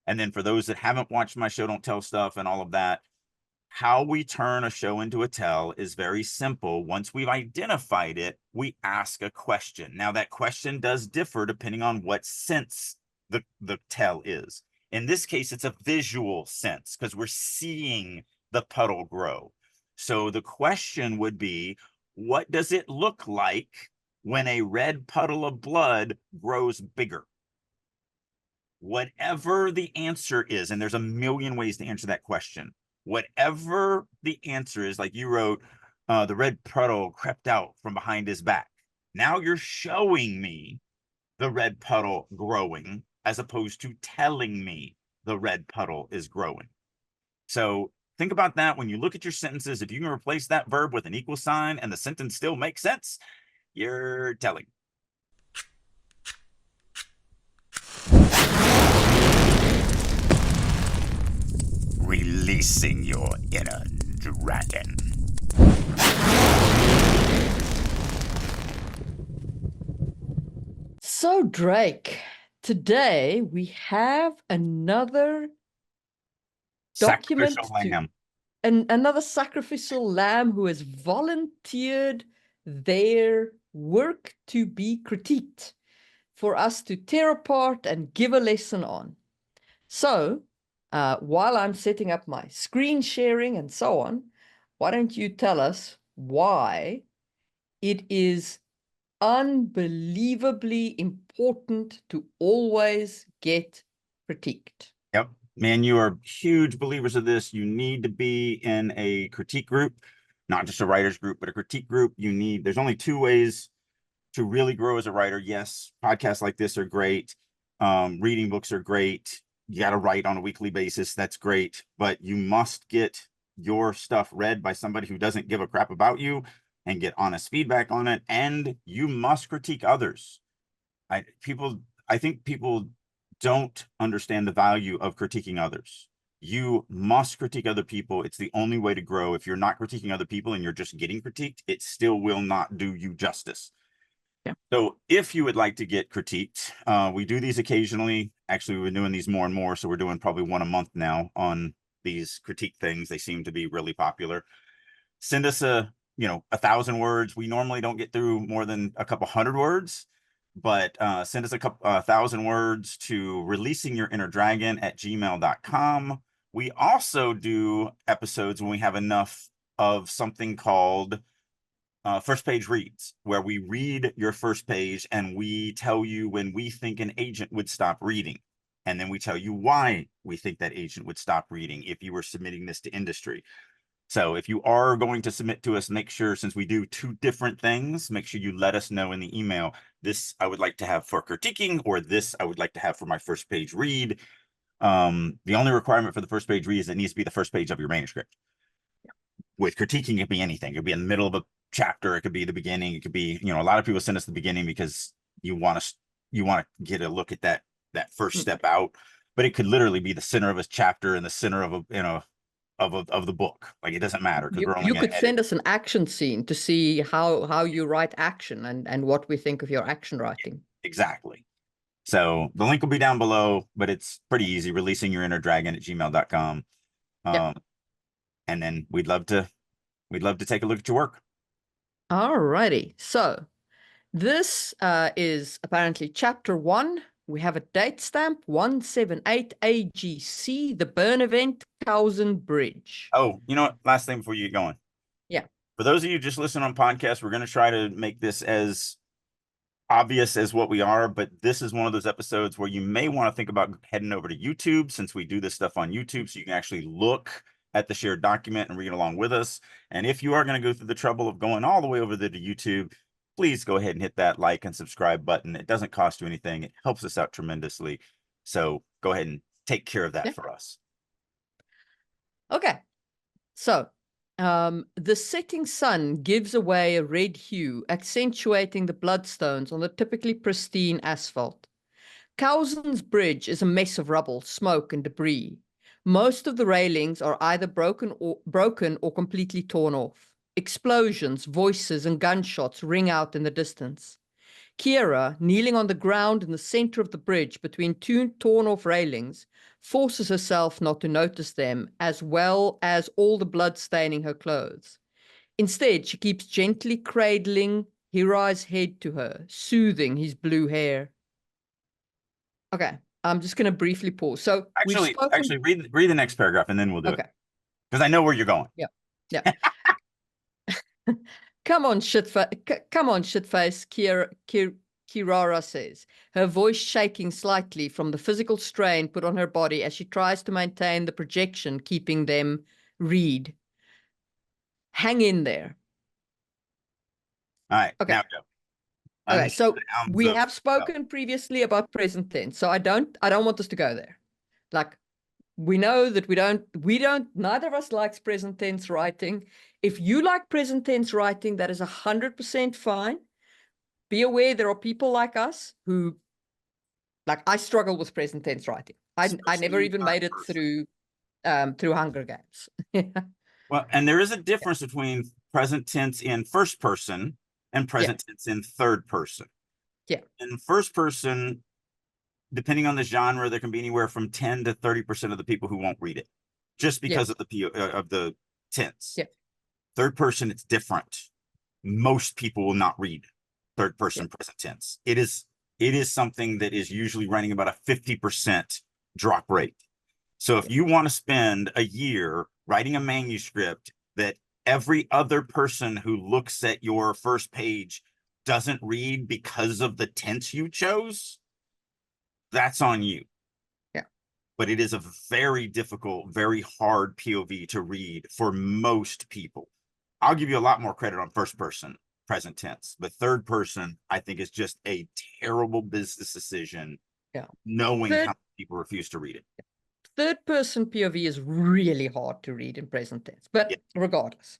And then for those that haven't watched my show Don't Tell Stuff and all of that, how we turn a show into a tell is very simple. Once we've identified it, we ask a question. Now, that question does differ depending on what sense the tell is. In this case, it's a visual sense because we're seeing the puddle grow. So the question would be, what does it look like when a red puddle of blood grows bigger? Whatever the answer is, and there's a million ways to answer that question, whatever the answer is, like you wrote, the red puddle crept out from behind his back. Now you're showing me the red puddle growing as opposed to telling me the red puddle is growing. So think about that when you look at your sentences. If you can replace that verb with an equal sign and the sentence still makes sense, you're telling. Releasing your inner dragon. So, Drake, today we have another document another sacrificial lamb who has volunteered their work to be critiqued for us to tear apart and give a lesson on. So, while I'm setting up my screen sharing and so on, why don't you tell us why it is unbelievably important to always get critiqued? Yep. Man, you are huge believers of this. You need to be in a critique group, not just a writer's group, but a critique group. There's only two ways to really grow as a writer. Yes, podcasts like this are great. Reading books are great. You got to write on a weekly basis. That's great. But you must get your stuff read by somebody who doesn't give a crap about you and get honest feedback on it. And you must critique others. I think people don't understand the value of critiquing others. You must critique other people. It's the only way to grow. If you're not critiquing other people and you're just getting critiqued, it still will not do you justice. Yeah. So if you would like to get critiqued, we do these occasionally. Actually, we've been doing these more and more. So we're doing probably one a month now on these critique things. They seem to be really popular. Send us 1,000 words. We normally don't get through more than a couple hundred words. But send us a couple 1,000 words to releasingyourinnerdragon@gmail.com. We also do episodes when we have enough of something called first page reads, where we read your first page and we tell you when we think an agent would stop reading. And then we tell you why we think that agent would stop reading if you were submitting this to industry. So if you are going to submit to us, make sure, since we do two different things, make sure you let us know in the email, this I would like to have for critiquing, or this I would like to have for my first page read. The only requirement for the first page read is it needs to be the first page of your manuscript. With critiquing, it could be anything. It could be in the middle of a chapter. It could be the beginning. It could be, a lot of people send us the beginning because you want to get a look at that first step out, but it could literally be the center of a chapter and the center of of the book. Like, it doesn't matter because we're only you could send us an action scene to see how you write action and what we think of your action writing. Exactly. So the link will be down below, but it's pretty easy. releasingyourinnerdragon@gmail.com. And then we'd love to take a look at your work. All righty. So this is apparently chapter 1. We have a date stamp, 178 AGC, the burn event, Thousand Bridge. Oh, you know what? Last thing before you get going. Yeah. For those of you just listening on podcasts, we're going to try to make this as obvious as what we are, but this is one of those episodes where you may want to think about heading over to YouTube, since we do this stuff on YouTube, so you can actually look at the shared document and read along with us. And if you are going to go through the trouble of going all the way over there to YouTube, please go ahead and hit that like and subscribe button. It doesn't cost you anything. It helps us out tremendously. So go ahead and take care of that for us. Okay. So the setting sun gives away a red hue, accentuating the bloodstones on the typically pristine asphalt. Thousand's Bridge is a mess of rubble, smoke, and debris. Most of the railings are either broken or completely torn off. Explosions, voices, and gunshots ring out in the distance. Kira, kneeling on the ground in the center of the bridge between two torn-off railings, forces herself not to notice them, as well as all the blood staining her clothes. Instead, she keeps gently cradling Hirai's head to her, soothing his blue hair. Okay, I'm just going to briefly pause. So we've spoken. Read the next paragraph and then we'll do it. Okay. Because I know where you're going. Yeah. Yeah. Come on, shitface, Kirara says, her voice shaking slightly from the physical strain put on her body as she tries to maintain the projection, keeping them read. Hang in there. All right, Okay. now go. Okay, so we have spoken previously about present tense, so I don't want us to go there. Like, we know that neither of us likes present tense writing. If you like present tense writing, that is 100% fine. Be aware there are people like us who, like, I struggle with present tense writing. I never even made it through Hunger Games. Well, and there is a difference between present tense in first person and present tense in third person. Yeah. In first person, depending on the genre, there can be anywhere from 10 to 30% of the people who won't read it, just because of the tense. Yeah. Third person, it's different. Most people will not read third person present tense. It is something that is usually running about a 50% drop rate. So if you want to spend a year writing a manuscript that every other person who looks at your first page doesn't read because of the tense you chose, that's on you. Yeah. But it is a very difficult, very hard POV to read for most people. I'll give you a lot more credit on first person present tense, but third person, I think, is just a terrible business decision. Yeah. Knowing how people refuse to read it. Third person POV is really hard to read in present tense, but regardless.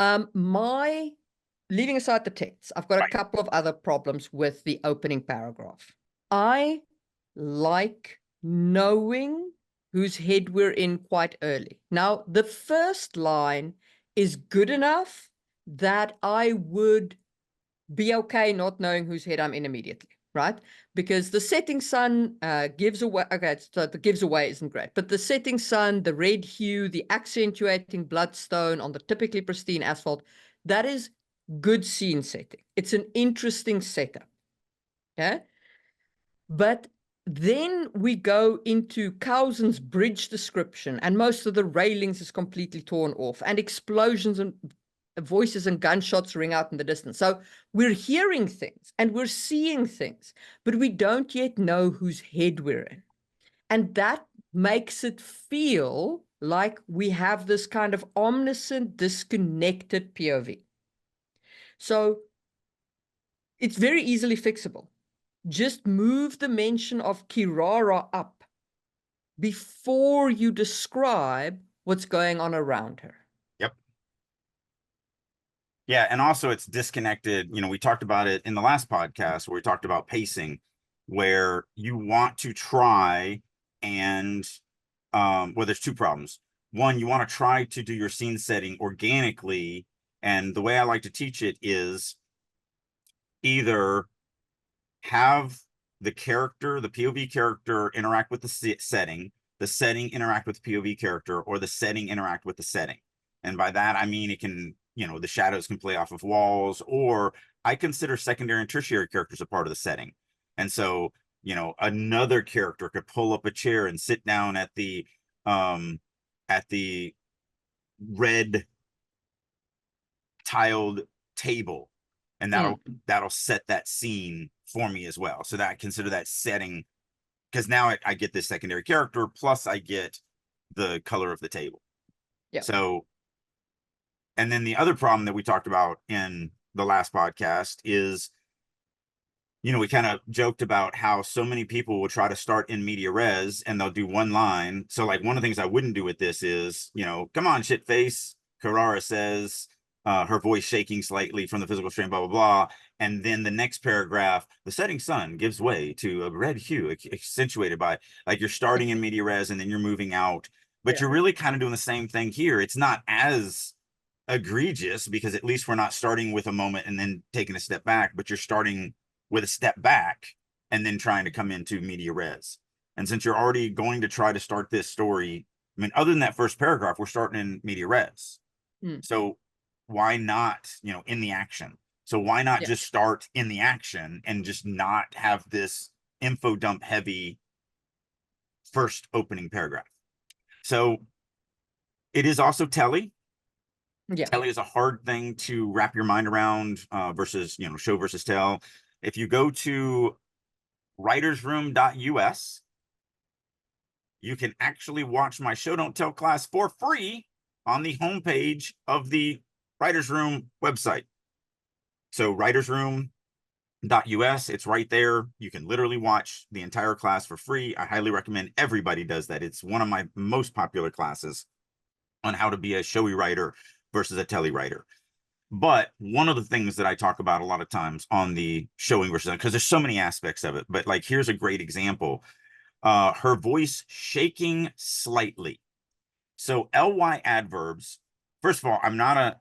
Leaving aside the tense, I've got a couple of other problems with the opening paragraph. I like knowing whose head we're in quite early. Now, the first line is good enough that I would be okay not knowing whose head I'm in immediately, right? Because the setting sun gives away, okay, so the gives away isn't great, but the setting sun, the red hue, the accentuating bloodstone on the typically pristine asphalt, that is good scene setting. It's an interesting setup, okay? But then we go into Cousin's bridge description, and most of the railings is completely torn off, and explosions and voices and gunshots ring out in the distance. So we're hearing things and we're seeing things, but we don't yet know whose head we're in. And that makes it feel like we have this kind of omniscient, disconnected POV. So it's very easily fixable. Just move the mention of Kirara up before you describe what's going on around her. Yep. Yeah, and also it's disconnected. You know, we talked about it in the last podcast where we talked about pacing, where you want to try and well, there's two problems. One, you want to try to do your scene setting organically, and the way I like to teach it is either have the character, the POV character, interact with the setting interact with the POV character, or the setting interact with the setting. And by that, I mean, it can, you know, the shadows can play off of walls, or I consider secondary and tertiary characters a part of the setting. And so, you know, another character could pull up a chair and sit down at the red tiled table, and that'll set that scene for me as well. So that I consider that setting, because now I get this secondary character, plus I get the color of the table. Yeah. So, and then the other problem that we talked about in the last podcast is, you know, we kind of joked about how so many people will try to start in media res and they'll do one line. So like one of the things I wouldn't do with this is, you know, come on, shit face, Carrara says, her voice shaking slightly from the physical strain, blah, blah, blah. And then the next paragraph, the setting sun gives way to a red hue accentuated by, like, you're starting in media res and then you're moving out. But you're really kind of doing the same thing here. It's not as egregious because at least we're not starting with a moment and then taking a step back, but you're starting with a step back and then trying to come into media res. And since you're already going to try to start this story, I mean, other than that first paragraph, we're starting in media res. So why not, in the action? So why not Yeah. just start in the action and just not have this info dump heavy first opening paragraph? So it is also telly. Yeah. Telly is a hard thing to wrap your mind around versus, show versus tell. If you go to writersroom.us, you can actually watch my show don't tell class for free on the homepage of the Writers Room website. So writersroom.us, it's right there. You can literally watch the entire class for free. I highly recommend everybody does that. It's one of my most popular classes on how to be a showy writer versus a telly writer. But one of the things that I talk about a lot of times on the showing versus, because there's so many aspects of it, but like here's a great example. Her voice shaking slightly. So ly adverbs, first of all, I'm not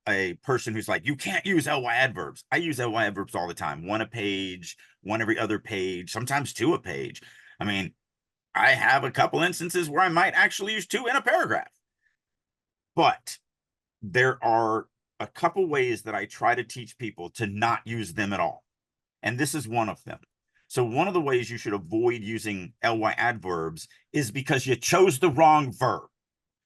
a person who's like, you can't use ly adverbs. I use ly adverbs all the time. One a page, one every other page, sometimes two a page. I mean, I have a couple instances where I might actually use two in a paragraph. But there are a couple ways that I try to teach people to not use them at all. And this is one of them. So one of the ways you should avoid using ly adverbs is because you chose the wrong verb.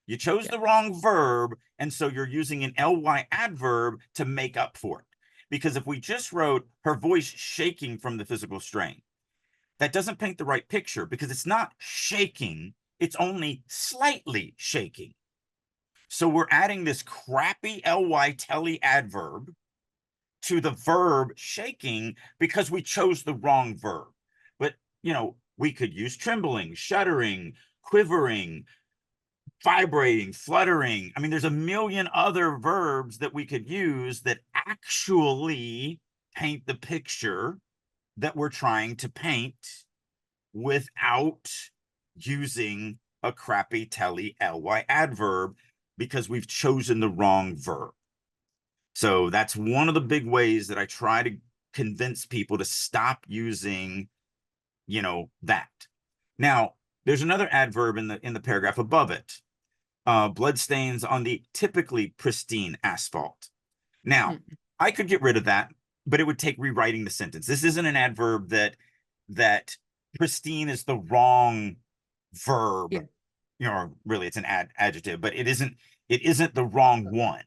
You chose the wrong verb, and so you're using an ly adverb to make up for it. Because if we just wrote her voice shaking from the physical strain, that doesn't paint the right picture because it's not shaking, it's only slightly shaking. So we're adding this crappy ly telly adverb to the verb shaking because we chose the wrong verb. But, we could use trembling, shuddering, quivering, vibrating, fluttering. I mean, there's a million other verbs that we could use that actually paint the picture that we're trying to paint without using a crappy telly ly adverb because we've chosen the wrong verb. So that's one of the big ways that I try to convince people to stop using, that. Now, there's another adverb in the paragraph above it. Bloodstains on the typically pristine asphalt. Now, I could get rid of that, but it would take rewriting the sentence. This isn't an adverb that pristine is the wrong verb. Really it's an adjective, but it isn't the wrong one.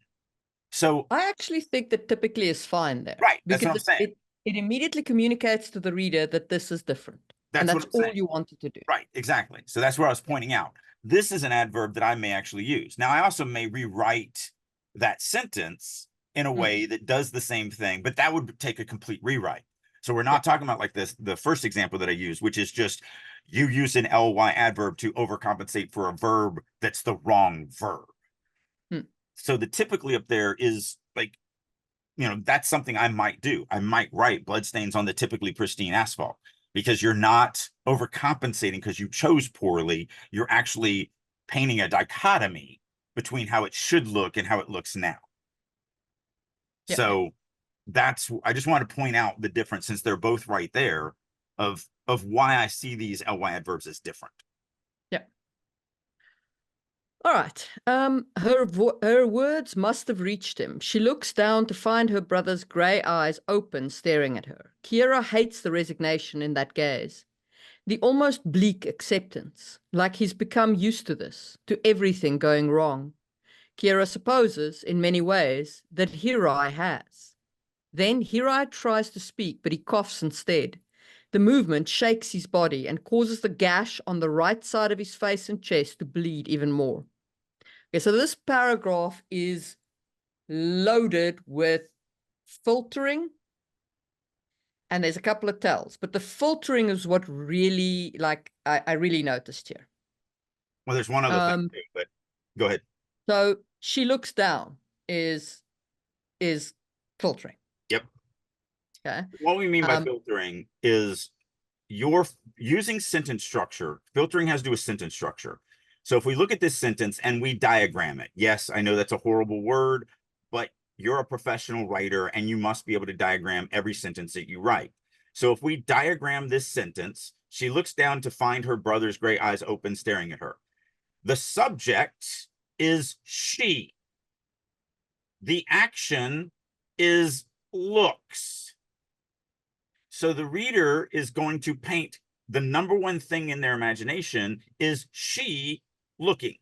So I actually think that typically is fine there. right, that's Because what I'm saying. it immediately communicates to the reader that this is different. And That's what that's I'm all saying. you wanted to do. Right, exactly. So that's where I was pointing out. This is an adverb that I may actually use. Now, I also may rewrite that sentence in a way that does the same thing, but that would take a complete rewrite. So we're not talking about like this, the first example that I used, which is just you use an ly adverb to overcompensate for a verb that's the wrong verb. So the typically up there is like, that's something I might do. I might write bloodstains on the typically pristine asphalt because you're not overcompensating because you chose poorly. You're actually painting a dichotomy between how it should look and how it looks now. So I just want to point out the difference since they're both right there of why I see these ly adverbs as different. Yeah. All right. Her words must have reached him. She looks down to find her brother's grey eyes open, staring at her. Kira hates the resignation in that gaze. The almost bleak acceptance, like he's become used to this, to everything going wrong. Kira supposes, in many ways, that Hirai has. Then Hirai tries to speak, but he coughs instead. The movement shakes his body and causes the gash on the right side of his face and chest to bleed even more. Okay, so this paragraph is loaded with filtering, and there's a couple of tells, but the filtering is what really, I really noticed here. Well, there's one other thing too, but go ahead. So she looks down is filtering. Yep. Okay. What we mean by filtering is you're using sentence structure. Filtering has to do with sentence structure. So if we look at this sentence and we diagram it, yes, I know that's a horrible word, but you're a professional writer and you must be able to diagram every sentence that you write. So if we diagram this sentence, she looks down to find her brother's gray eyes open, staring at her. The subject is she. The action is looks. So the reader is going to paint the number one thing in their imagination is she looking.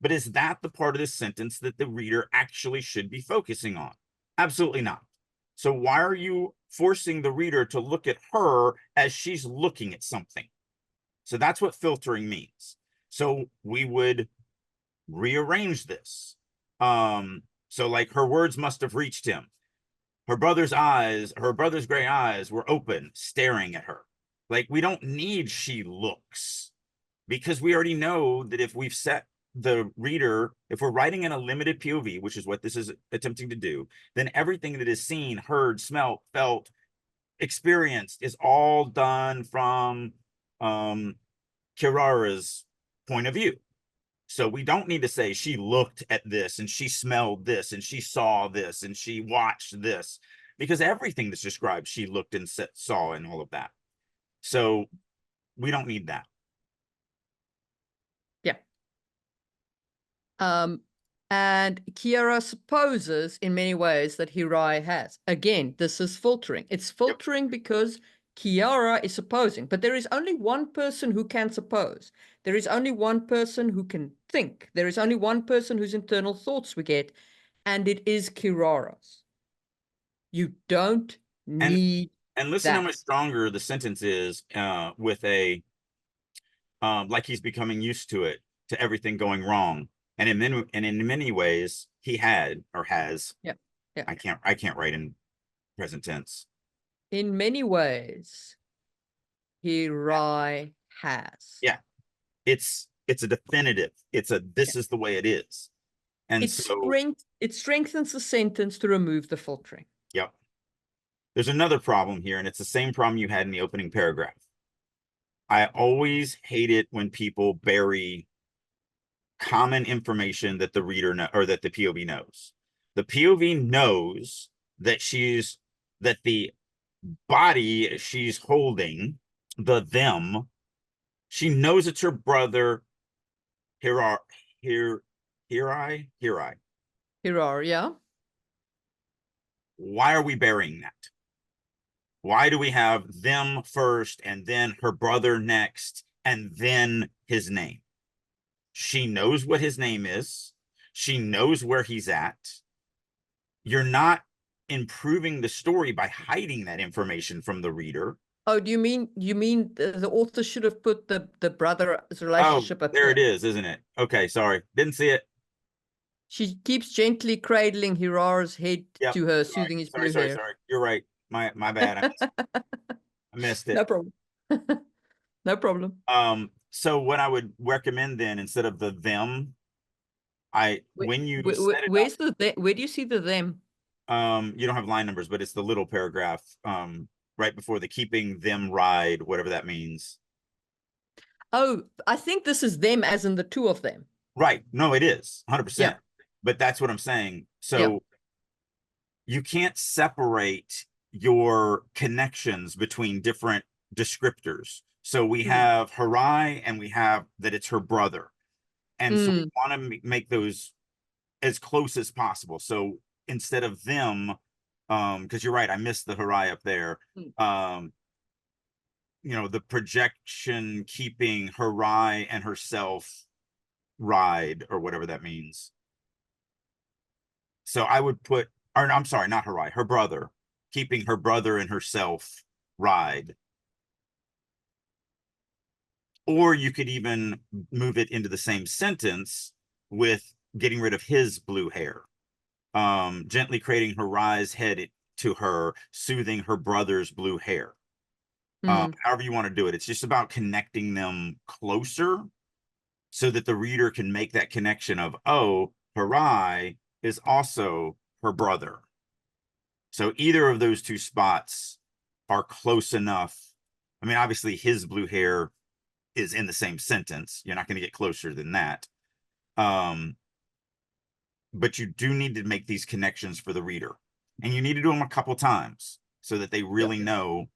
But is that the part of the sentence that the reader actually should be focusing on? Absolutely not. So why are you forcing the reader to look at her as she's looking at something? So that's what filtering means. So we would rearrange this. So like her words must have reached him. Her brother's eyes, her brother's gray eyes were open, staring at her. Like we don't need she looks, because we already know that if we've set the reader, if we're writing in a limited POV, which is what this is attempting to do, then everything that is seen, heard, smelt, felt, experienced is all done from Kirara's point of view. So we don't need to say she looked at this and she smelled this and she saw this and she watched this, because everything that's described, she looked and saw and all of that. So we don't need that. Yeah. And Kiara supposes in many ways that Hirai has. Again, this is filtering. It's filtering because Kiara is supposing, but there is only one person who can suppose. There is only one person who can think. There is only one person whose internal thoughts we get, and it is Kirara's. You don't And need listen how that. much stronger the sentence is with a like he's becoming used to it, to everything going wrong. And in many ways he had or has. Yeah. Yeah. I can't write in present tense. In many ways, Hirai has. Yeah. It's a definitive. It's a this is the way it is. And so It strengthens the sentence to remove the filtering. yep. There's another problem here, and it's the same problem you had in the opening paragraph. I always hate it when people bury common information that the reader or that the POV knows. The POV knows that the body she's holding, the them, she knows it's her brother, Hirai. Hirar, yeah. Why are we burying that? Why do we have them first and then her brother next and then his name? She knows what his name is. She knows where he's at. You're not improving the story by hiding that information from the reader. Oh, do you mean the author should have put the brother's Oh, relationship up there there? it is, isn't it? Okay, sorry. Didn't see it. She keeps gently cradling Hirar's head Yep. to her, soothing his blue hair. Sorry. You're right. My bad. I missed it. No problem. No problem. So what I would recommend then, instead of the them, when you set it Where's where do you see the them? up, you don't have line numbers, but it's the little paragraph right before the keeping them ride, whatever that means. Oh, I think this is them as in the two of them. Right. No, it is 100%. Yeah. But that's what I'm saying. So Yeah. you can't separate your connections between different descriptors. So we have Harai and we have that it's her brother. And so we want to make those as close as possible. So instead of them, because you're right, I missed the Harai up there. The projection keeping Harai and herself ride, or whatever that means. So I would put, or I'm sorry, not Harai, her brother, keeping her brother and herself ride. Or you could even move it into the same sentence with getting rid of his blue hair. Gently cradling Harai's head to her, soothing her brother's blue hair. However you want to do it. It's just about connecting them closer so that the reader can make that connection of, oh, Harai is also her brother. So either of those two spots are close enough. I mean, obviously his blue hair is in the same sentence. You're not going to get closer than that. But you do need to make these connections for the reader, and you need to do them a couple times so that they really know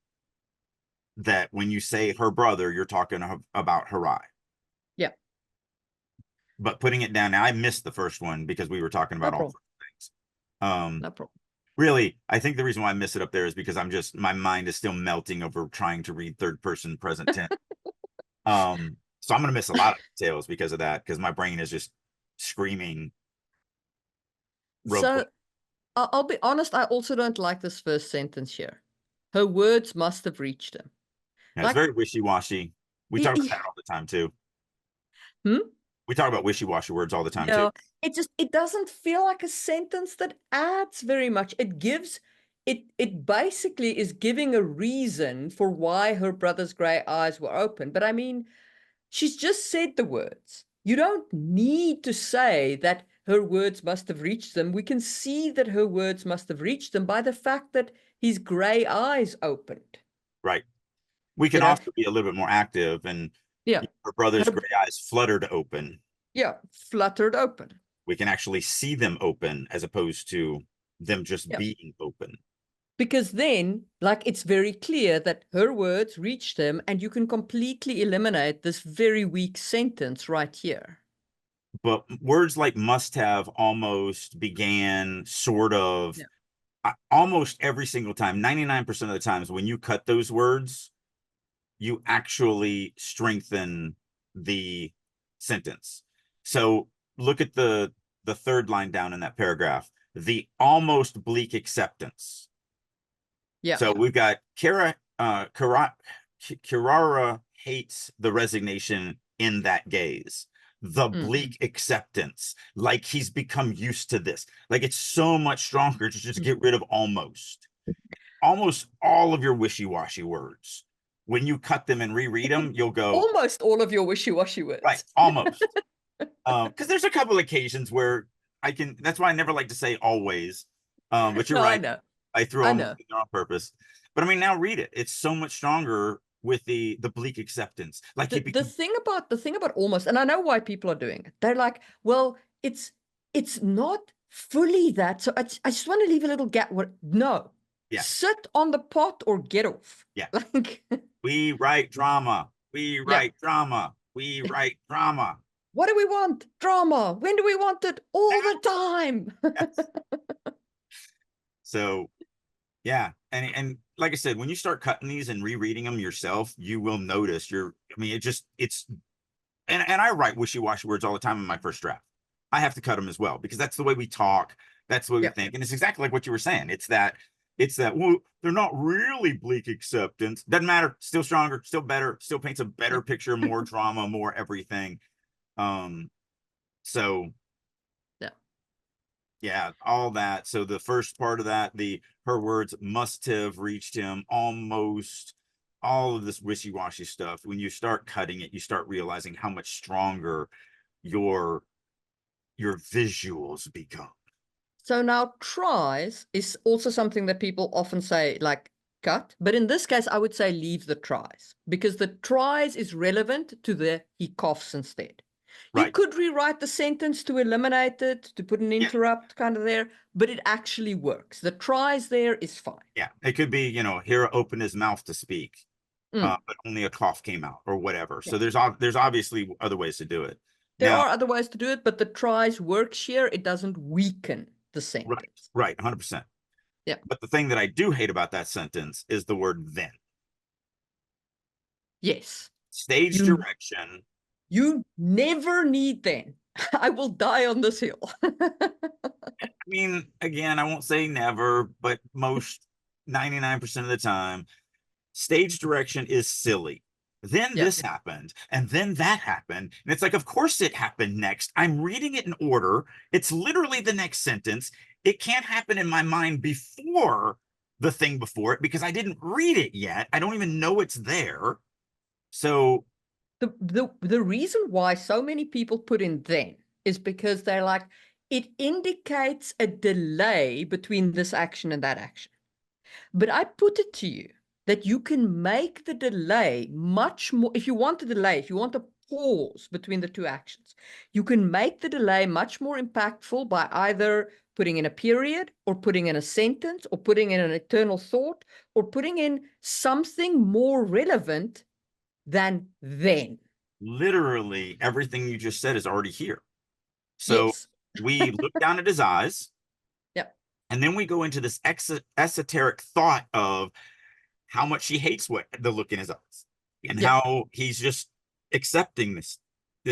that when you say her brother, you're talking about Harai. Yeah. But putting it down now, I missed the first one because we were talking about all sorts of things. No problem. Really, I think the reason why I miss it up there is because my mind is still melting over trying to read third person present tense. So I'm gonna miss a lot of details because of that, because my brain is just screaming real So quick. I'll be honest, I also don't like this first sentence here. Her words must have reached him. Yeah, it's Like, very wishy-washy. We talk about that all the time too. hmm? We talk about wishy-washy words all the time too. Yeah, it doesn't feel like a sentence that adds very much. It basically is giving a reason for why her brother's gray eyes were open. But I mean, she's just said the words. You don't need to say that her words must have reached them. We can see that her words must have reached them by the fact that his gray eyes opened. Right. We can You know, also be a little bit more active, and yeah, her brother's her, gray eyes fluttered open. yeah, fluttered open. We can actually see them open as opposed to them just Yeah. being open. Because then, like, it's very clear that her words reached him, and you can completely eliminate this very weak sentence right here. But words like must have, almost, began, sort of, Yeah. almost every single time, 99% of the times when you cut those words, you actually strengthen the sentence. So look at the third line down in that paragraph, the almost bleak acceptance. Yeah. So we've got Kirara hates the resignation in that gaze, the bleak acceptance, like he's become used to this. Like, it's so much stronger to just get rid of almost all of your wishy-washy words. When you cut them and reread them, you'll go, Almost all of your wishy-washy right, words. almost. Because there's a couple occasions where that's why I never like to say always. But you're No, I right. know. I threw I almost know. in there on purpose. But I mean, now read it. It's so much stronger with the bleak acceptance. Like he The became, thing about almost, and I know why people are doing it. They're like, well, it's not fully that. So I just want to leave a little gap. No, yeah, sit on the pot or get off. yeah. Like, We write drama. We yeah. write drama. We write drama. What do we want? Drama. When do we want it? All the time. Yes. So yeah, and like I said, when you start cutting these and rereading them yourself, you will notice I mean, it's and I write wishy-washy words all the time in my first draft. I have to cut them as well because that's the way we talk, that's the way we Yeah. think, and it's exactly like what you were saying. It's that well, they're not really bleak acceptance. Doesn't matter. Still stronger, still better, still paints a better picture, more drama, more everything. Um, so Yeah. yeah, all that. So the first part of that, her words must have reached him, almost, all of this wishy-washy stuff. When you start cutting it, you start realizing how much stronger your visuals become. So now tries is also something that people often say, like, cut. But in this case, I would say leave the tries, because the tries is relevant to the he coughs instead. You Right. could rewrite the sentence to eliminate it, to put an Yeah. interrupt kind of there, but it actually works. The tries there is fine. Yeah. It could be, here opened his mouth to speak, Mm. but only a cough came out or whatever. Yeah. So there's obviously other ways to do it. There Now, are other ways to do it, but the tries works here. It doesn't weaken the right, sentence. right, 100%. Yeah. But the thing that I do hate about that sentence is the word then. Yes. Stage You direction. you never need then. I will die on this hill. I mean, again, I won't say never, but most 99% of the time, stage direction is silly. Then Yeah. this happened, and then that happened. And it's like, of course it happened next. I'm reading it in order. It's literally the next sentence. It can't happen in my mind before the thing before it because I didn't read it yet. I don't even know it's there. So, The reason why so many people put in then is because they're like, it indicates a delay between this action and that action. But I put it to you, that you can make the delay much more. If you want a delay, if you want a pause between the two actions, you can make the delay much more impactful by either putting in a period or putting in a sentence or putting in an eternal thought or putting in something more relevant than then. Literally everything you just said is already here. So Yes. we look down at his eyes, Yeah. and then we go into this esoteric thought of how much he hates what the look in his eyes and Yeah. how he's just accepting this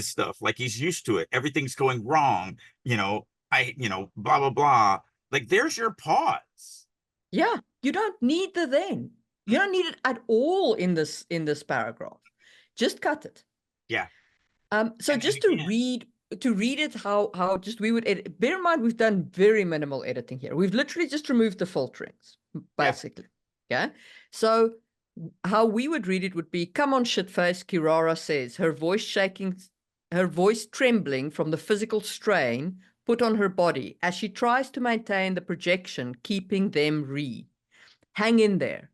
stuff like he's used to it. Everything's going wrong, blah blah blah. Like there's your pause. Yeah. You don't need the then. You don't need it at all in this paragraph. Just cut it. Yeah. So And just again, to read it how just we would edit. Bear in mind we've done very minimal editing here. We've literally just removed the filterings, yeah, basically. Okay. So how we would read it would be, come on, shitface, Kirara says, her voice trembling from the physical strain put on her body as she tries to maintain the projection, keeping them hang in there.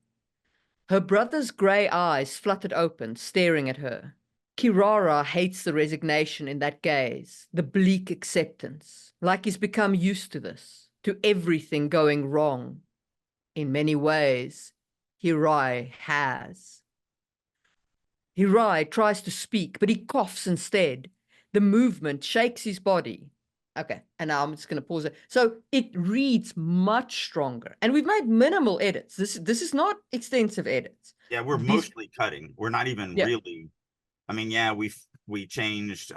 Her brother's grey eyes fluttered open, staring at her. Kirara hates the resignation in that gaze, the bleak acceptance, like he's become used to this, to everything going wrong. In many ways, Hirai has. Hirai tries to speak, but he coughs instead. The movement shakes his body. Okay, and now I'm just going to pause it. So it reads much stronger, and we've made minimal edits. This is not extensive edits. yeah, we're These, mostly cutting. We're not even yeah, really. I mean, yeah, we changed.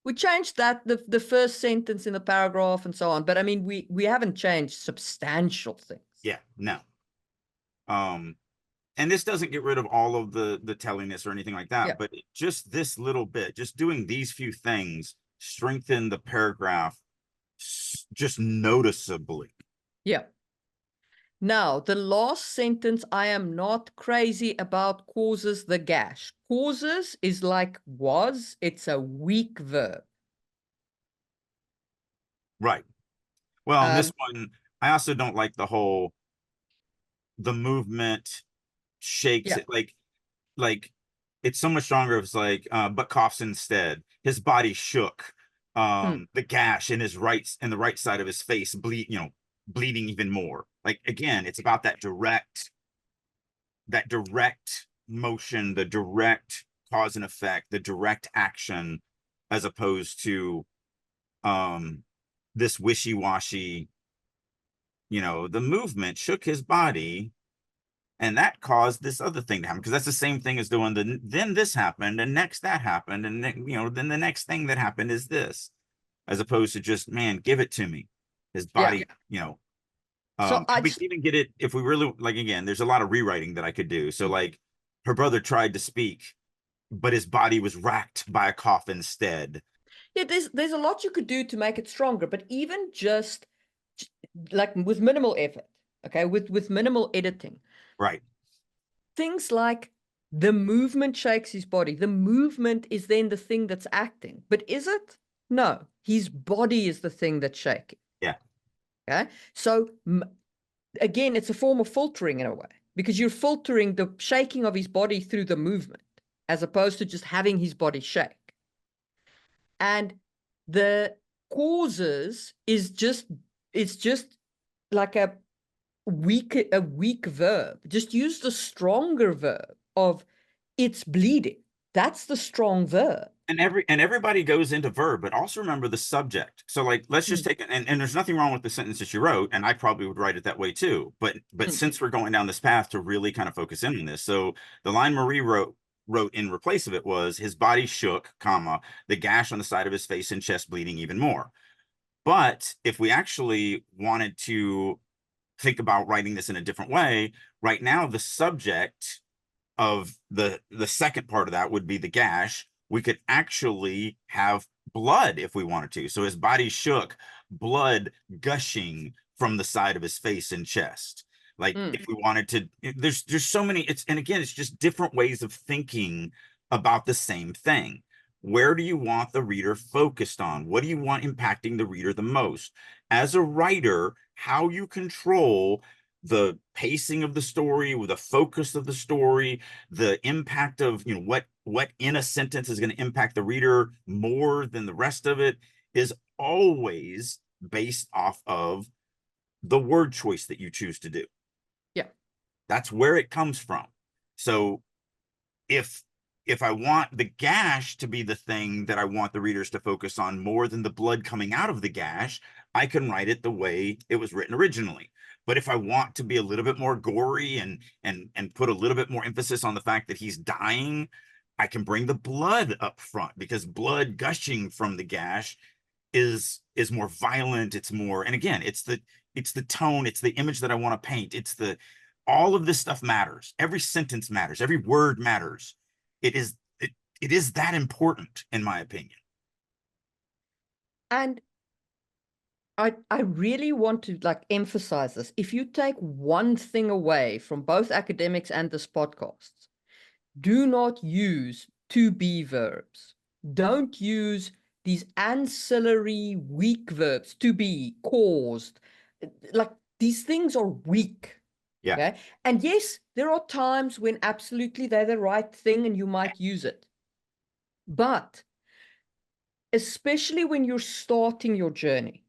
we changed that the first sentence in the paragraph and so on, but I mean we haven't changed substantial things. Yeah, no. Um, and this doesn't get rid of all of the tellingness or anything like that, Yeah, but just this little bit, just doing these few things strengthen the paragraph just noticeably. yeah. Now, the last sentence, I am not crazy about causes the gash. Causes is like was, it's a weak verb. Right. Well, in this Um, one, I also don't like the movement shakes yeah. it like it's so much stronger. It's like but coughs instead. His body shook. Hmm. The gash in the right side of his face bleeding even more. Like again, it's about that direct motion, the direct cause and effect, the direct action, as opposed to um this wishy-washy, the movement shook his body and that caused this other thing to happen, because that's the same thing as doing then this happened and next that happened and then the next thing that happened is this, as opposed to just, man, give it to me. His Yeah. body, So I we can just, even get it if we really like. Again, there's a lot of rewriting that I could do. So like her brother tried to speak, but his body was racked by a cough instead. yeah, there's a lot you could do to make it stronger, but even just like with minimal effort, okay, with minimal editing, Right. things like the movement shakes his body. The movement is then the thing that's acting. But is it? No, his body is the thing that's shaking. Yeah. Okay. So again, it's a form of filtering in a way, because you're filtering the shaking of his body through the movement as opposed to just having his body shake. And the causes is just, it's just like a weak verb. Just use the stronger verb of it's bleeding. That's the strong verb. And everybody goes into verb, but also remember the subject. So like let's just Mm, take it, and there's nothing wrong with the sentence that you wrote, and I probably would write it that way too. But mm, since we're going down this path to really kind of focus in on this, so the line Marie wrote in replace of it was his body shook, comma, the gash on the side of his face and chest bleeding even more. But if we actually wanted to think about writing this in a different way, right now the subject of the second part of that would be the gash. We could actually have blood if we wanted to. So his body shook, blood gushing from the side of his face and chest. Like mm. if we wanted to, there's so many. And again, it's just different ways of thinking about the same thing. Where do you want the reader focused on? What do you want impacting the reader the most? As a writer, how you control the pacing of the story, with the focus of the story, the impact of, what in a sentence is going to impact the reader more than the rest of it, is always based off of the word choice that you choose to do. Yeah. That's where it comes from. So if I want the gash to be the thing that I want the readers to focus on more than the blood coming out of the gash, I can write it the way it was written originally. But if I want to be a little bit more gory and put a little bit more emphasis on the fact that he's dying, I can bring the blood up front, because blood gushing from the gash is more violent. It's more, and again, it's the tone, it's the image that I want to paint. It's the all of this stuff matters. Every sentence matters. Every word matters. It is that important, in my opinion. And I really want to emphasize this. If you take one thing away from both academics and this podcast, do not use to be verbs. Don't use these ancillary weak verbs, to be, caused. Like, these things are weak. Yeah. Okay. And yes, there are times when absolutely they're the right thing and you might use it. But especially when you're starting your journey,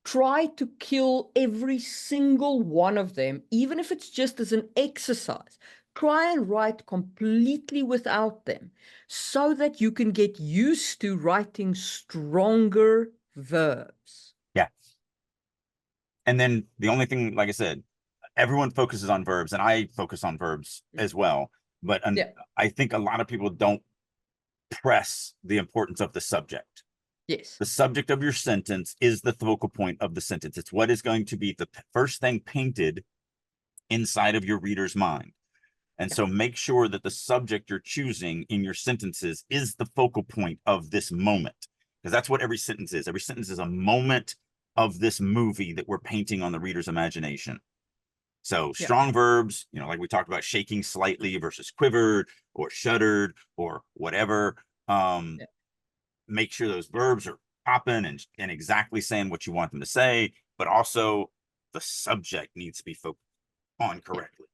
try to kill every single one of them, even if it's just as an exercise. Try and write completely without them so that you can get used to writing stronger verbs. Yeah. And then the only thing, like I said, everyone focuses on verbs, and I focus on verbs as well. But Yeah. I think a lot of people don't press the importance of the subject. Yes. The subject of your sentence is the focal point of the sentence. It's what is going to be the first thing painted inside of your reader's mind. And so make sure that the subject you're choosing in your sentences is the focal point of this moment, because that's what every sentence is. Every sentence is a moment of this movie that we're painting on the reader's imagination. So strong verbs, like we talked about, shaking slightly versus quivered or shuddered or whatever. Make sure those verbs are popping and exactly saying what you want them to say, but also the subject needs to be focused on correctly.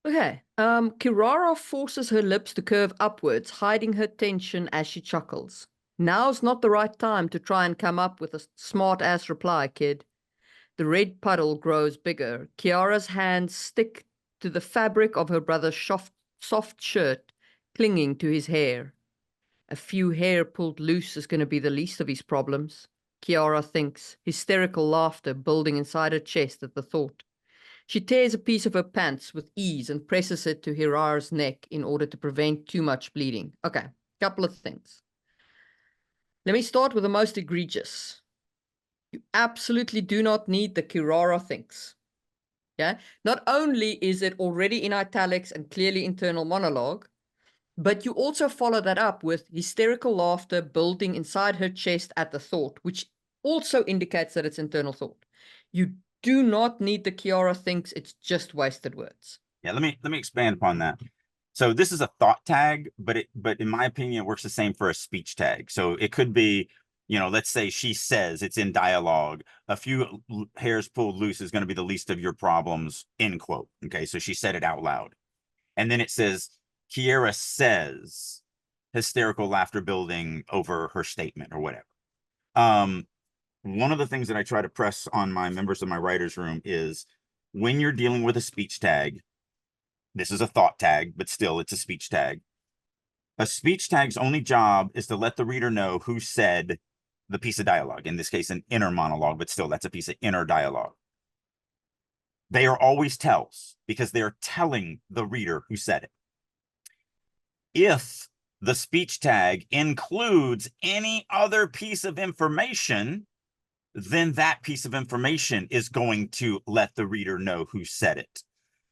Okay. Kirara forces her lips to curve upwards, hiding her tension as she chuckles. Now's not the right time to try and come up with a smart-ass reply, kid. The red puddle grows bigger. Kiara's hands stick to the fabric of her brother's soft shirt, clinging to his hair. A few hair pulled loose is going to be the least of his problems, Kiara thinks, hysterical laughter building inside her chest at the thought. She tears a piece of her pants with ease and presses it to Hirara's neck in order to prevent too much bleeding. Okay, couple of things. Let me start with the most egregious. You absolutely do not need the Kirara thinks. Yeah? Not only is it already in italics and clearly internal monologue, but you also follow that up with hysterical laughter building inside her chest at the thought, which also indicates that it's internal thought. You do not need the Kiara thinks, it's just wasted words. Yeah, let me expand upon that. So this is a thought tag, but in my opinion, it works the same for a speech tag. So it could be, let's say she says, it's in dialogue, a few hairs pulled loose is going to be the least of your problems, end quote. Okay, so she said it out loud. And then it says, Kiara says, hysterical laughter building over her statement or whatever. One of the things that I try to press on my members of my writer's room is, when you're dealing with a speech tag, this is a thought tag, but still it's a speech tag. A speech tag's only job is to let the reader know who said the piece of dialogue, in this case, an inner monologue, but still that's a piece of inner dialogue. They are always tells, because they're telling the reader who said it. If the speech tag includes any other piece of information, then that piece of information is going to let the reader know who said it.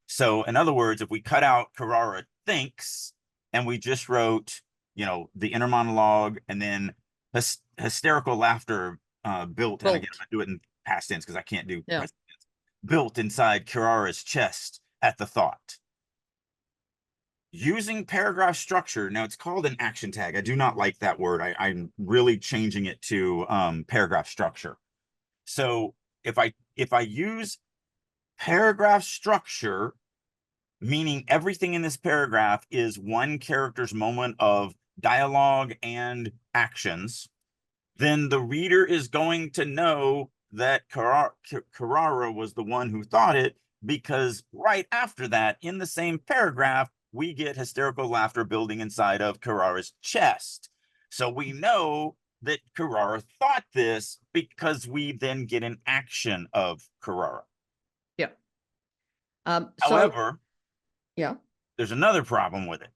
So in other words, if we cut out Kirara thinks and we just wrote, the inner monologue and then hysterical laughter built, and again, I do it in past tense because I can't do present tense, built inside Kirara's chest at the thought. Using paragraph structure, now it's called an action tag. I do not like that word. I'm really changing it to paragraph structure. So if if I use paragraph structure, meaning everything in this paragraph is one character's moment of dialogue and actions, then the reader is going to know that Carrara was the one who thought it, because right after that, in the same paragraph, we get hysterical laughter building inside of Carrara's chest. So we know that Carrara thought this because we then get an action of Carrara. Yeah. However, yeah, there's another problem with it.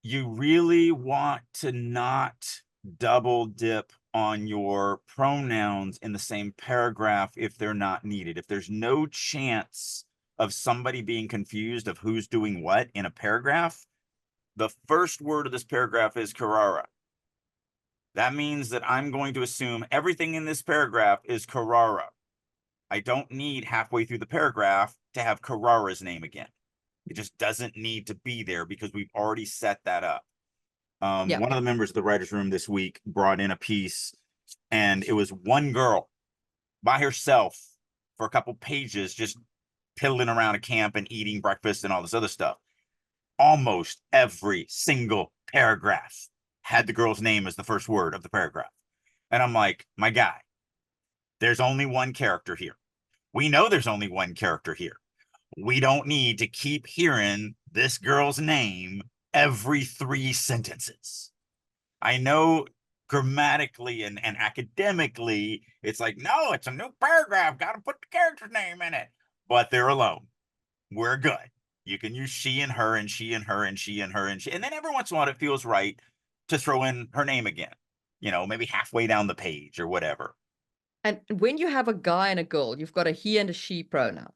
You really want to not double dip on your pronouns in the same paragraph if they're not needed. If there's no chance of somebody being confused of who's doing what in a paragraph, the first word of this paragraph is Carrara. That means that I'm going to assume everything in this paragraph is Carrara. I don't need halfway through the paragraph to have Carrara's name again. It just doesn't need to be there because we've already set that up. yeah. One of the members of the writer's room this week brought in a piece, and it was one girl by herself for a couple pages, just piddling around a camp and eating breakfast and all this other stuff. Almost every single paragraph had the girl's name as the first word of the paragraph. And I'm like, my guy, there's only one character here. We know there's only one character here. We don't need to keep hearing this girl's name every 3 sentences. I know grammatically and academically, it's like, no, it's a new paragraph. Got to put the character's name in it. But they're alone. We're good. You can use she and her and she and her and she and her and she. And then every once in a while, it feels right to throw in her name again, maybe halfway down the page or whatever. And when you have a guy and a girl, you've got a he and a she pronoun.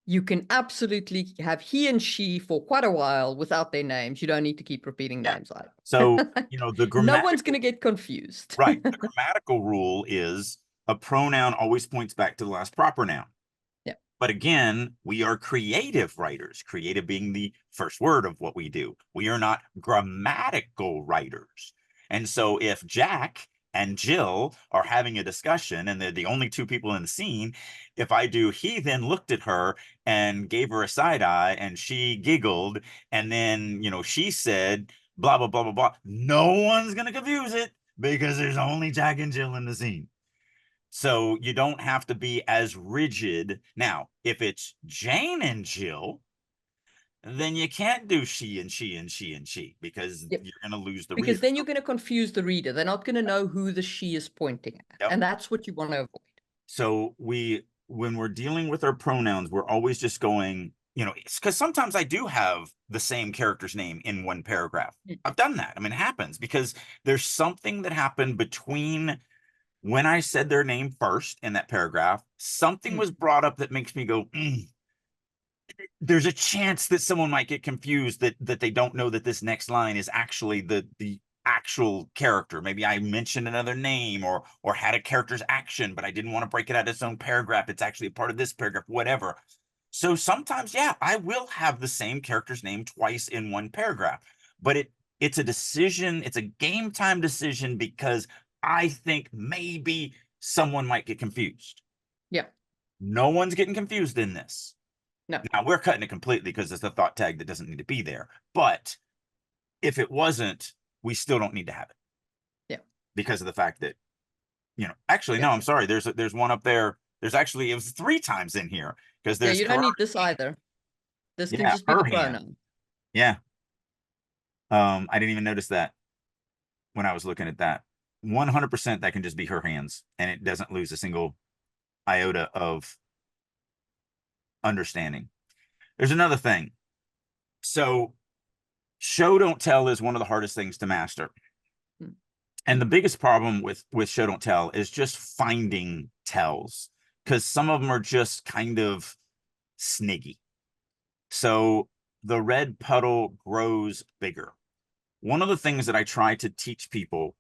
You can absolutely have he and she for quite a while without their names. You don't need to keep repeating names either. So, the no one's going to get confused. right. The grammatical rule is a pronoun always points back to the last proper noun. Yeah. But again, we are creative writers, creative being the first word of what we do. We are not grammatical writers. And so if Jack and Jill are having a discussion and they're the only 2 people in the scene, if I do, he then looked at her and gave her a side eye and she giggled. And then, she said, blah, blah, blah, blah, blah. No one's going to confuse it because there's only Jack and Jill in the scene. So you don't have to be as rigid. Now, if it's Jane and Jill, then you can't do she and she and she and she because Yep. you're going to lose the because reader. then you're going to confuse the reader. They're not going to know who the she is pointing at. Yep. And that's what you want to avoid. So when we're dealing with our pronouns, we're always just going, because sometimes I do have the same character's name in one paragraph. I've done that. I mean, it happens because there's something that happened between when I said their name first in that paragraph. Something was brought up that makes me go, there's a chance that someone might get confused that they don't know that this next line is actually the actual character. Maybe I mentioned another name or had a character's action, but I didn't want to break it out its own paragraph. It's actually a part of this paragraph, whatever. So sometimes, yeah, I will have the same character's name twice in one paragraph, but it's a decision. It's a game time decision because I think maybe someone might get confused. Yeah. No one's getting confused in this. No. Now we're cutting it completely because it's a thought tag that doesn't need to be there. But if it wasn't, we still don't need to have it. Yeah. Because of the fact that, actually, no, I'm sorry. There's one up there. There's actually, it was 3 times in here because there's. Yeah, you don't need this either. This can just be the pronoun. Yeah. I didn't even notice that when I was looking at that. 100% that can just be her hands and it doesn't lose a single iota of understanding. There's another thing. So show don't tell is one of the hardest things to master. And the biggest problem with show don't tell is just finding tells, because some of them are just kind of sniggy. So the red puddle grows bigger. One of the things that I try to teach people,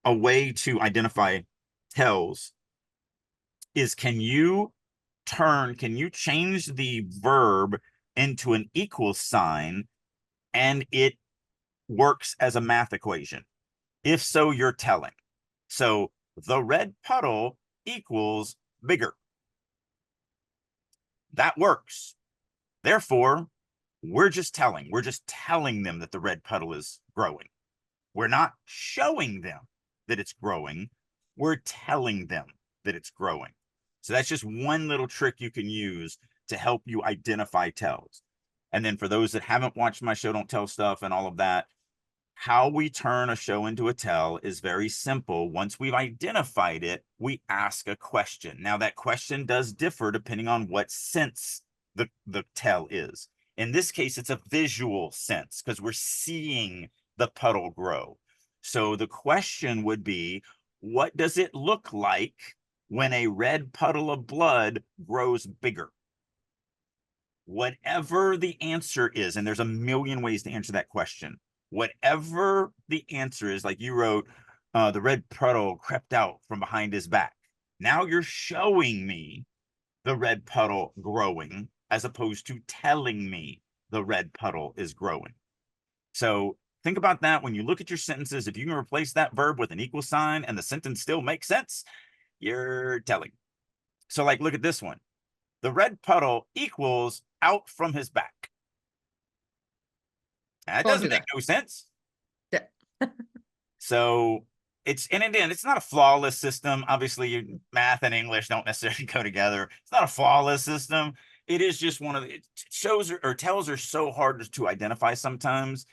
a way to identify tells, is can you change the verb into an equal sign and it works as a math equation? If so, you're telling. So the red puddle equals bigger. That works. Therefore, we're just telling them that the red puddle is growing. We're not showing them that it's growing. We're telling them that it's growing. So that's just one little trick you can use to help you identify tells. And then for those that haven't watched my show Don't Tell stuff and all of that, how we turn a show into a tell is very simple. Once we've identified it, we ask a question. Now, that question does differ depending on what sense the tell is. In this case, it's a visual sense because we're seeing the puddle grow. So the question would be, what does it look like when a red puddle of blood grows bigger? Whatever the answer is, and there's a million ways to answer that question, whatever the answer is, like you wrote, the red puddle crept out from behind his back. Now you're showing me the red puddle growing as opposed to telling me the red puddle is growing. So think about that when you look at your sentences. If you can replace that verb with an equal sign and the sentence still makes sense, you're telling. So like, look at this one. The red puddle equals out from his back. That doesn't make no sense. Yeah. So it's not a flawless system. Obviously, math and English don't necessarily go together. It's not a flawless system. It is just one of the shows or tells are so hard to identify sometimes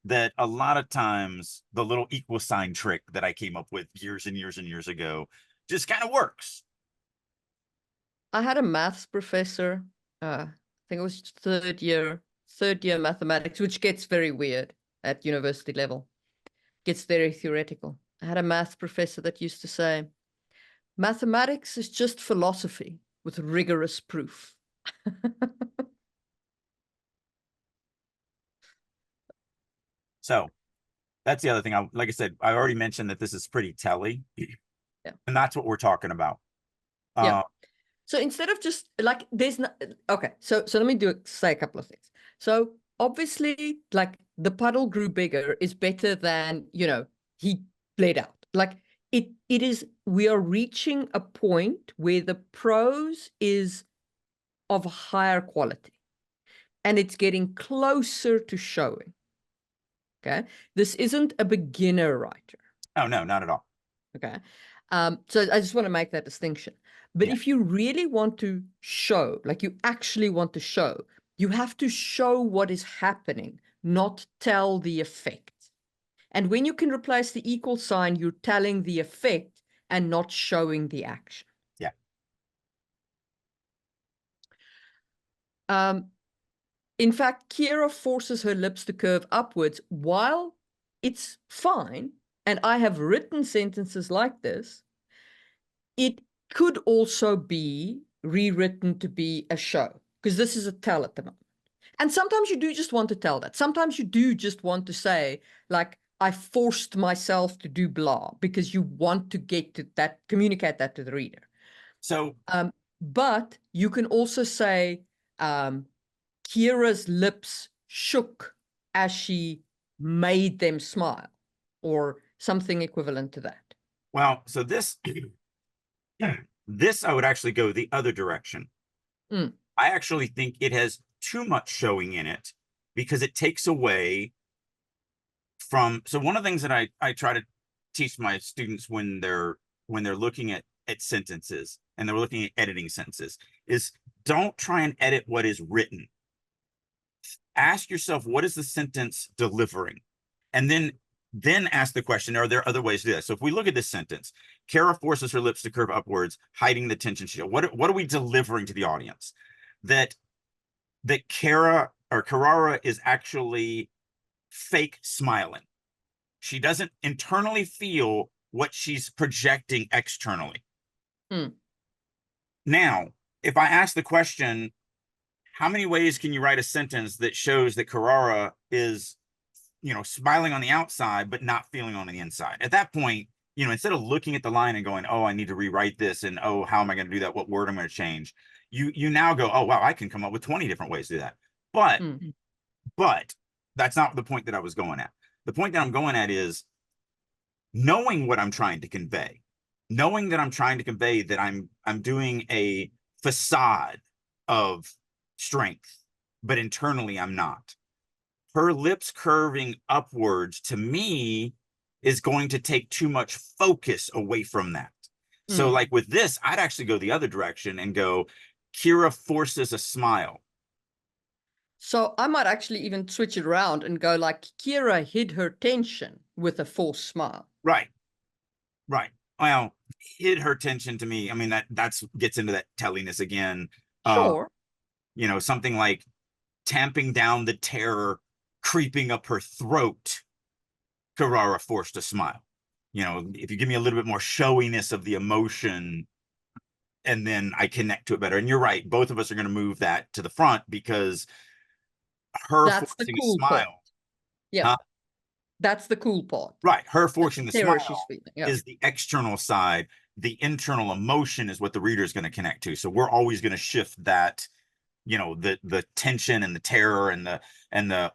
that a lot of times the little equal sign trick that I came up with years and years and years ago just kind of works. I had a maths professor, I think it was third year mathematics, which gets very weird at university level. Gets very theoretical. I had a math professor that used to say, mathematics is just philosophy with rigorous proof. So that's the other thing. Like I said, I already mentioned that this is pretty telly. Yeah. And that's what we're talking about. Yeah. So instead of just like, there's no, okay. So let me say a couple of things. So obviously, like the puddle grew bigger is better than, he bled out. Like it is, we are reaching a point where the prose is of higher quality and it's getting closer to showing. Okay. This isn't a beginner writer. Oh, no, not at all. Okay. So I just want to make that distinction. But if you really want to show, like you actually want to show, you have to show what is happening, not tell the effect. And when you can replace the equal sign, you're telling the effect and not showing the action. Yeah. In fact, Kira forces her lips to curve upwards while it's fine. And I have written sentences like this. It could also be rewritten to be a show because this is a tell at the moment. And sometimes you do just want to tell that. Sometimes you do just want to say, like, I forced myself to do blah because you want to get to that, communicate that to the reader. So, but you can also say, Kira's lips shook as she made them smile, or something equivalent to that. well, so this I would actually go the other direction. I actually think it has too much showing in it because it takes away from. So one of the things that I try to teach my students when they're looking at sentences and they're looking at editing sentences is don't try and edit what is written. Ask yourself, what is the sentence delivering? And then ask the question, are there other ways to do that? So if we look at this sentence, Kara forces her lips to curve upwards, hiding the tension she. What are we delivering to the audience? That Kara or Carrara is actually fake smiling. She doesn't internally feel what she's projecting externally. Now, if I ask the question, how many ways can you write a sentence that shows that Carrara is, smiling on the outside, but not feeling on the inside? At that point, instead of looking at the line and going, oh, I need to rewrite this, and oh, how am I going to do that? What word am I going to change? You now go, oh, wow, I can come up with 20 different ways to do that. But that's not the point that I was going at. The point that I'm going at is knowing what I'm trying to convey. knowing that I'm trying to convey that I'm doing a facade of strength, but internally I'm not. Her lips curving upwards to me is going to take too much focus away from that. So, Mm. like with this, I'd actually go the other direction and go, Kira forces a smile. So I might actually even switch it around and go like Kira hid her tension with a forced smile. Right, right. Well, hid her tension to me. I mean, that's gets into that telliness again. Uh, Sure. Something like tamping down the terror creeping up her throat. Carrara forced a smile. If you give me a little bit more showiness of the emotion, and then I connect to it better. And you're right, both of us are going to move that to the front because her That's the forcing a cool part. smile, Yeah. huh? That's the cool part. Right, her That's forcing the the terror she's smile feeling. Yeah. is the external side. The internal emotion is what the reader is going to connect to. So we're always going to shift that, the tension and the terror and the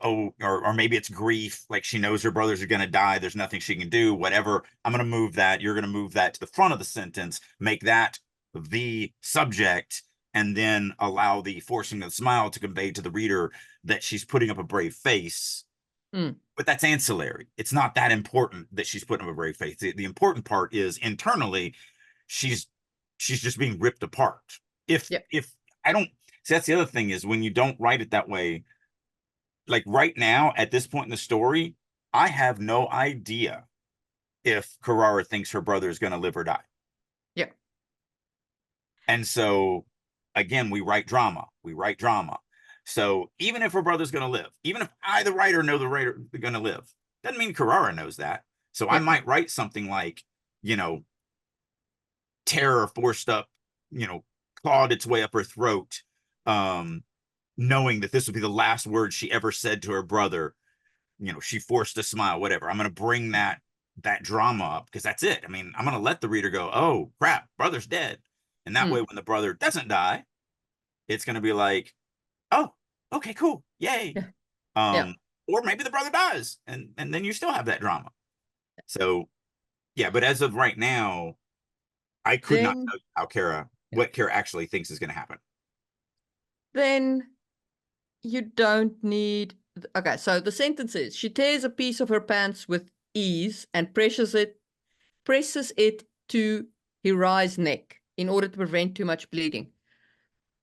or maybe it's grief, like she knows her brothers are going to die, there's nothing she can do, whatever. I'm going to move that, you're going to move that to the front of the sentence, make that the subject, and then allow the forcing the smile to convey to the reader that she's putting up a brave face. Mm. But that's ancillary. It's not that important that she's putting up a brave face. The important part is internally, she's just being ripped apart. If Yeah. if I don't see, that's the other thing is when you don't write it that way. Like right now, at this point in the story, I have no idea if Carrara thinks her brother is going to live or die. Yeah. And so, again, we write drama. We write drama. So even if her brother's going to live, even if I, the writer, know the writer going to live, doesn't mean Carrara knows that. So I Yeah. might write something like, terror forced up, clawed its way up her throat, knowing that this would be the last word she ever said to her brother. She forced a smile, whatever. I'm going to bring that drama up because that's it. I mean, I'm going to let the reader go, oh crap, brother's dead. And that way, Mm. when the brother doesn't die, it's going to be like, oh, okay, cool, yay. Yeah. Yeah. Um, or maybe the brother dies, and then you still have that drama. So yeah, but as of right now, I could not Then, tell you how Kara, yeah. what Kara actually thinks is going to happen. Then you don't need. Okay, so the sentence is she tears a piece of her pants with ease and presses it to Hirai's neck in order to prevent too much bleeding.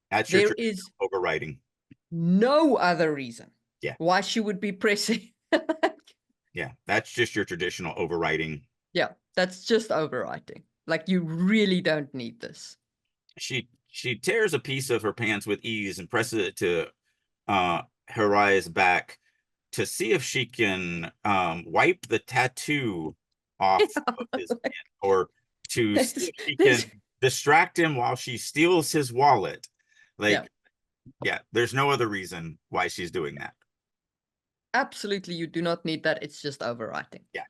That's your There traditional is overwriting. no other reason Yeah, why she would be pressing. yeah, that's just your traditional overwriting. Yeah, that's just overwriting. Like you really don't need this. She tears a piece of her pants with ease and presses it to Hari's back to see if she can wipe the tattoo off of his Yeah, hand, or to see there's, if she there's, can distract him while she steals his wallet. yeah, Like, yeah, there's no other reason why she's doing that. absolutely. You do not need that. It's just overwriting. Yeah.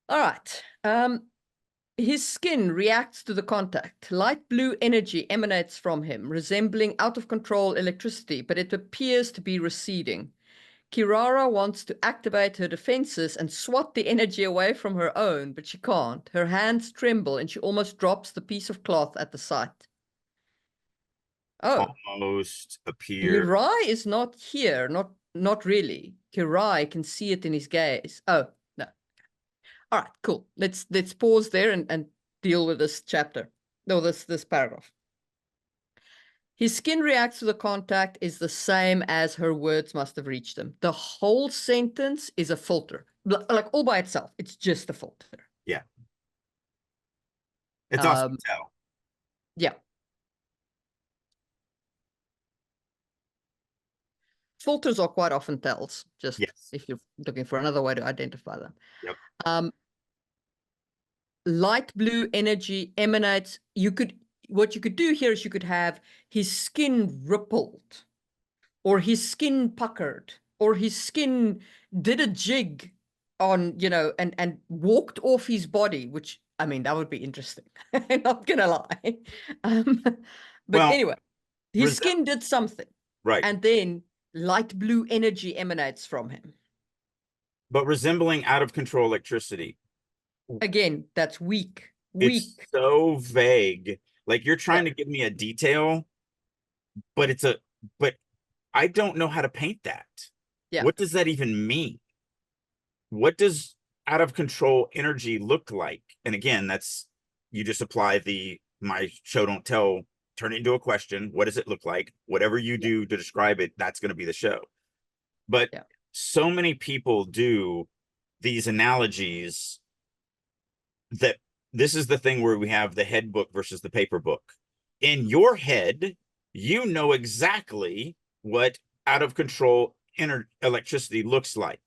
All right. His skin reacts to the contact. Light blue energy emanates from him, resembling out of control electricity, but it appears to be receding. Kirara wants to activate her defenses and swat the energy away from her own, but she can't. Her hands tremble and she almost drops the piece of cloth at the sight. Oh, Almost appear. Hirai is not here. Not really. Hirai can see it in his gaze. Oh, no. All right, cool. Let's pause there and deal with this chapter. No, this paragraph. His skin reacts to the contact is the same as her words must have reached him. The whole sentence is a filter. Like all by itself. It's just a filter. Yeah. It's awesome Um, to tell. yeah. Filters are quite often tells, just Yes. if you're looking for another way to identify them. Yep. Um, light blue energy emanates. What you could do here is you could have his skin rippled, or his skin puckered, or his skin did a jig on, and walked off his body, which I mean that would be interesting. I'm not gonna lie. Um, but Well, anyway, his resem skin did something, right. and then light blue energy emanates from him. But resembling out of control electricity. Again, that's weak. It's Weak. so vague. Like you're trying Yeah. to give me a detail, but but I don't know how to paint that. Yeah. What does that even mean? What does out of control energy look like? And again, that's you just apply the my show don't tell, turn it into a question. What does it look like? Whatever you Yeah. do to describe it, that's going to be the show. But Yeah. so many people do these analogies that this is the thing where we have the head book versus the paper book. In your head, you know exactly what out of control electricity looks like,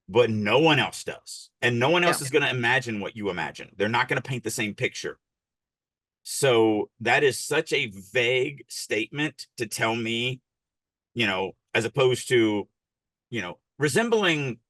but no one else does. And no one Yeah. else is going to imagine what you imagine. They're not going to paint the same picture. So that is such a vague statement to tell me, as opposed to, resembling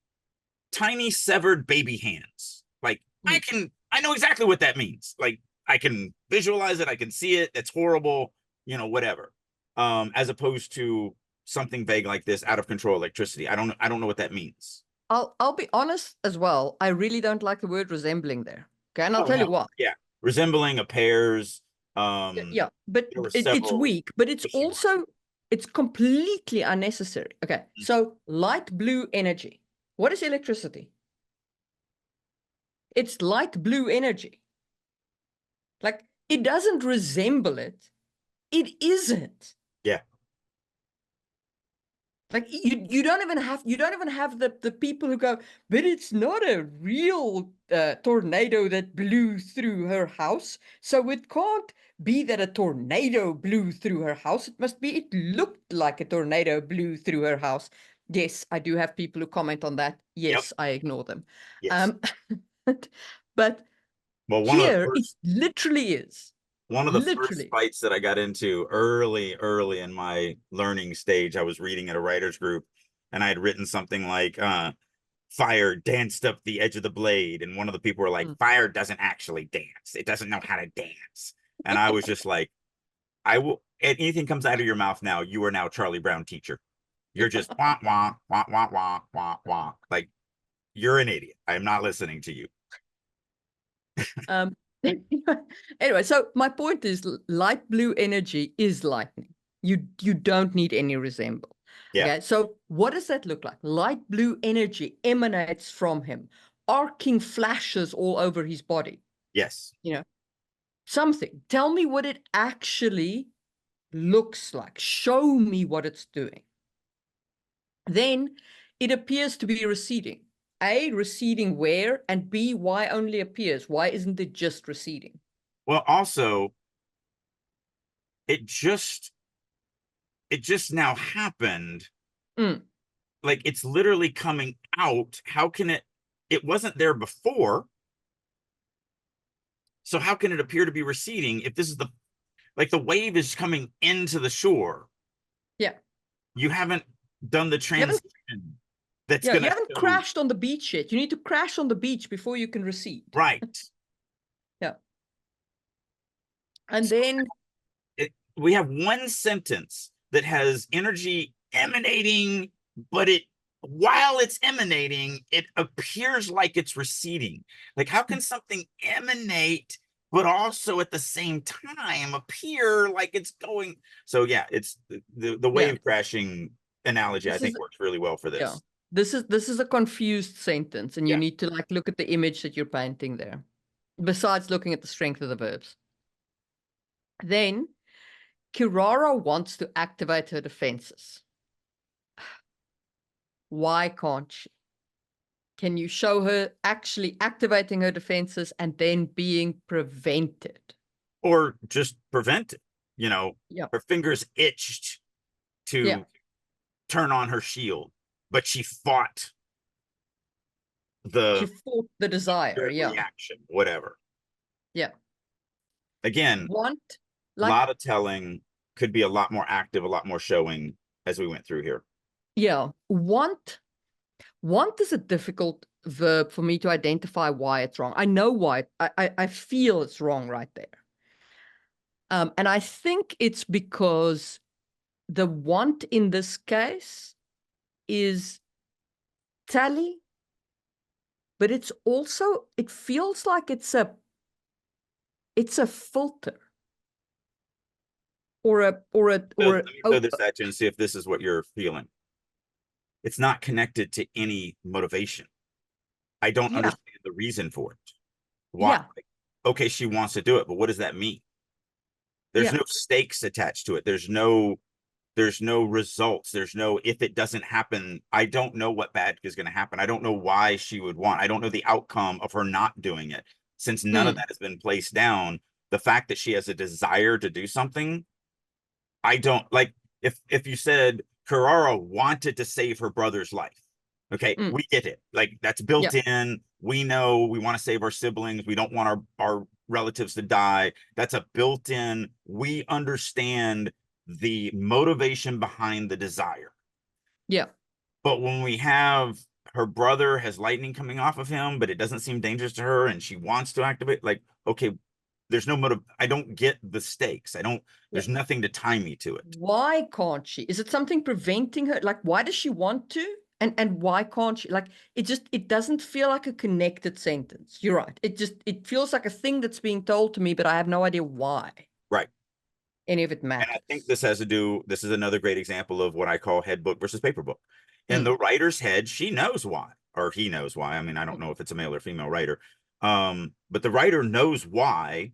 tiny severed baby hands. Like Mm. I know exactly what that means. Like I can visualize it, I can see it. It's horrible, whatever. As opposed to something vague like this, out of control electricity. I don't know what that means. I'll be honest as well. I really don't like the word resembling there. Okay, and I'll Oh tell you no, why. yeah, resembling a pear's. Yeah, but There were it's several weak, but it's issue also it's completely unnecessary. Okay, so light blue energy. What is electricity? It's light blue energy. Like it doesn't resemble it. It isn't. Yeah, Like you don't even have the people who go, but it's not a real tornado that blew through her house, so it can't be that a tornado blew through her house. It must be it looked like a tornado blew through her house. Yes, I do have people who comment on that. yep, Yes, I ignore them. yes. Um, but Well, here it literally is. one of the first Literally. fights that I got into early in my learning stage, I was reading at a writer's group and I had written something like fire danced up the edge of the blade. And one of the people were like, Mm. fire doesn't actually dance. It doesn't know how to dance. And I was just like, I will, anything comes out of your mouth now, you are now Charlie Brown teacher. You're just wah, wah, wah, wah, wah, wah, wah. Like, you're an idiot. I'm not listening to you. Um, anyway, so my point is light blue energy is lightning. You don't need any resemble. Yeah. Okay, so what does that look like? Light blue energy emanates from him, arcing flashes all over his body. Yes. You know, something. Tell me what it actually looks like. Show me what it's doing. Then it appears to be receding. A, receding where? And B, why only appears? Why isn't it just receding? Well, also, it just it just now happened. Mm. Like it's literally coming out. How can it wasn't there before? So how can it appear to be receding if this is the wave is coming into the shore? Yeah. You haven't done the You haven't, transition that's yeah, you gonna haven't show crashed on the beach yet. You need to crash on the beach before you can recede. right. Yeah. And So then, we have one sentence that has energy emanating, but it while it's emanating, it appears like it's receding. Like, how can something emanate, but also at the same time appear like it's going? So yeah, it's the yeah, wave crashing analogy, I this think is, works really well for yeah, this. this is a confused sentence, and you Yeah. need to like look at the image that you're painting there, besides looking at the strength of the verbs. Then, Kirara wants to activate her defenses. Why can't she? Can you show her actually activating her defenses and then being prevented? Or just prevent it. Yeah. Her fingers itched Yeah. to turn on her shield, but she fought She the fought the desire. Yeah. reaction, whatever. Yeah. Again, Want, a like, lot of telling could be a lot more active, a lot more showing as we went through here. yeah. Want is a difficult verb for me to identify why it's wrong. I know why. I feel it's wrong right there. And I think it's because the want in this case is tally, but it's also, it feels like it's a filter Let me throw this at you and see if this is what you're feeling. It's not connected to any motivation. I don't yeah, understand the reason for it. Why? yeah, Like, okay, she wants to do it, but what does that mean? There's yeah, no stakes attached to it. There's no results. There's no, if it doesn't happen, I don't know what bad is going to happen. I don't know why she would want. I don't know the outcome of her not doing it. Since none of mm, that has been placed down, the fact that she has a desire to do something, I don't like. If you said Carrara wanted to save her brother's life, okay, mm, we get it. Like, that's yeah, built in. We know we want to save our siblings. We don't want our relatives to die. That's a built in. We understand the motivation behind the desire. yeah. But when we have her brother has lightning coming off of him, but it doesn't seem dangerous to her, and she wants to activate, like, okay, there's no motive. I don't get the stakes. I don't, Yeah. there's nothing to tie me to it. Why can't she? Is it something preventing her? Like, why does she want to? And why can't she? Like, it doesn't feel like a connected sentence. You're right. It feels like a thing that's being told to me, but I have no idea why Right. any of it And I think matters. this has to do, this is another great example of what I call head book versus paper book. In Mm, the writer's head, she knows why, or he knows why. I mean, I don't mm, know if it's a male or female writer. But the writer knows why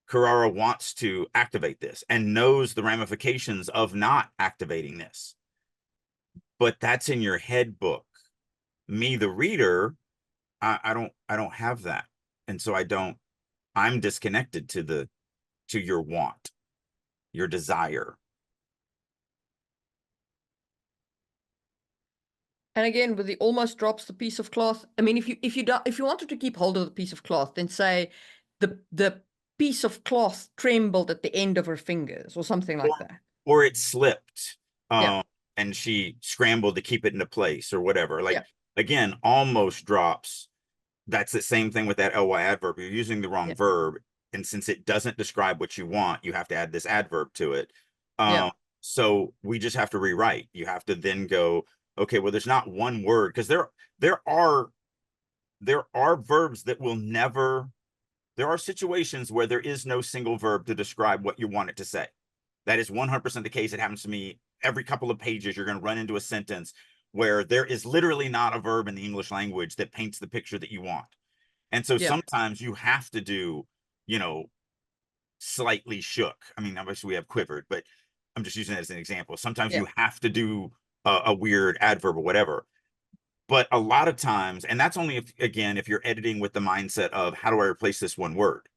Carrara wants to activate this and knows the ramifications of not activating this. But that's in your head book. Me, the reader, I don't have that. And so I'm disconnected to your want, your desire. And again, with the almost drops the piece of cloth. I mean, if you wanted to keep hold of the piece of cloth, then say the piece of cloth trembled at the end of her fingers or something Or like that. or it slipped, Yeah, and she scrambled to keep it into place or whatever. Like, yeah, again, almost drops. That's the same thing with that ly adverb. You're using the wrong yeah, verb, and since it doesn't describe what you want, you have to add this adverb to it. yeah, um so we just have to rewrite. You have to then go, okay, well, there's not one word, because there are there are verbs that will never, there are situations where there is no single verb to describe what you want it to say. That is 100% the case. It happens to me every couple of pages. You're going to run into a sentence where there is literally not a verb in the English language that paints the picture that you want. And so yeah, sometimes you have to do, you know, slightly shook. I mean, obviously we have quivered, but I'm just using it as an example. Sometimes yeah. you have to do a weird adverb or whatever. But a lot of times, and that's only if, again, if you're editing with the mindset of how do I replace this one word?